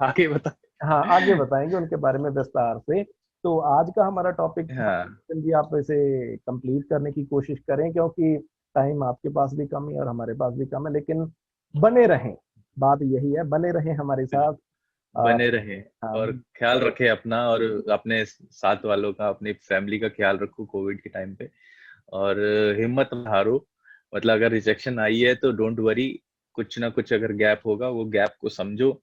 आगे बता। हाँ आगे बताएंगे उनके बारे में विस्तार से। तो आज का हमारा टॉपिक था हाँ जी, आप इसे कंप्लीट करने की कोशिश करें क्योंकि टाइम आपके पास भी कम है और हमारे पास भी कम है, लेकिन बने रहें, बात यही है बने रहें हमारे साथ। बने और रहे, हाँ और ख्याल रखे अपना, और अपने साथ वालों का, अपनी फैमिली का ख्याल रखो कोविड के टाइम पे, और हिम्मत मत हारो। मतलब अगर रिजेक्शन आई है तो डोंट वरी, कुछ ना कुछ अगर गैप होगा, वो गैप को समझो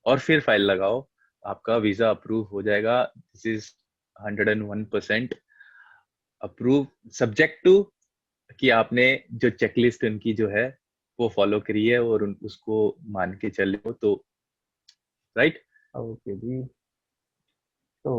और फिर फाइल लगाओ, आपका वीजा अप्रूव हो जाएगा। This is 101% approve, subject to कि आपने जो चेकलिस्ट उनकी जो है वो फॉलो करी है, और उसको मान के चले हो तो, राइट। ओके जी।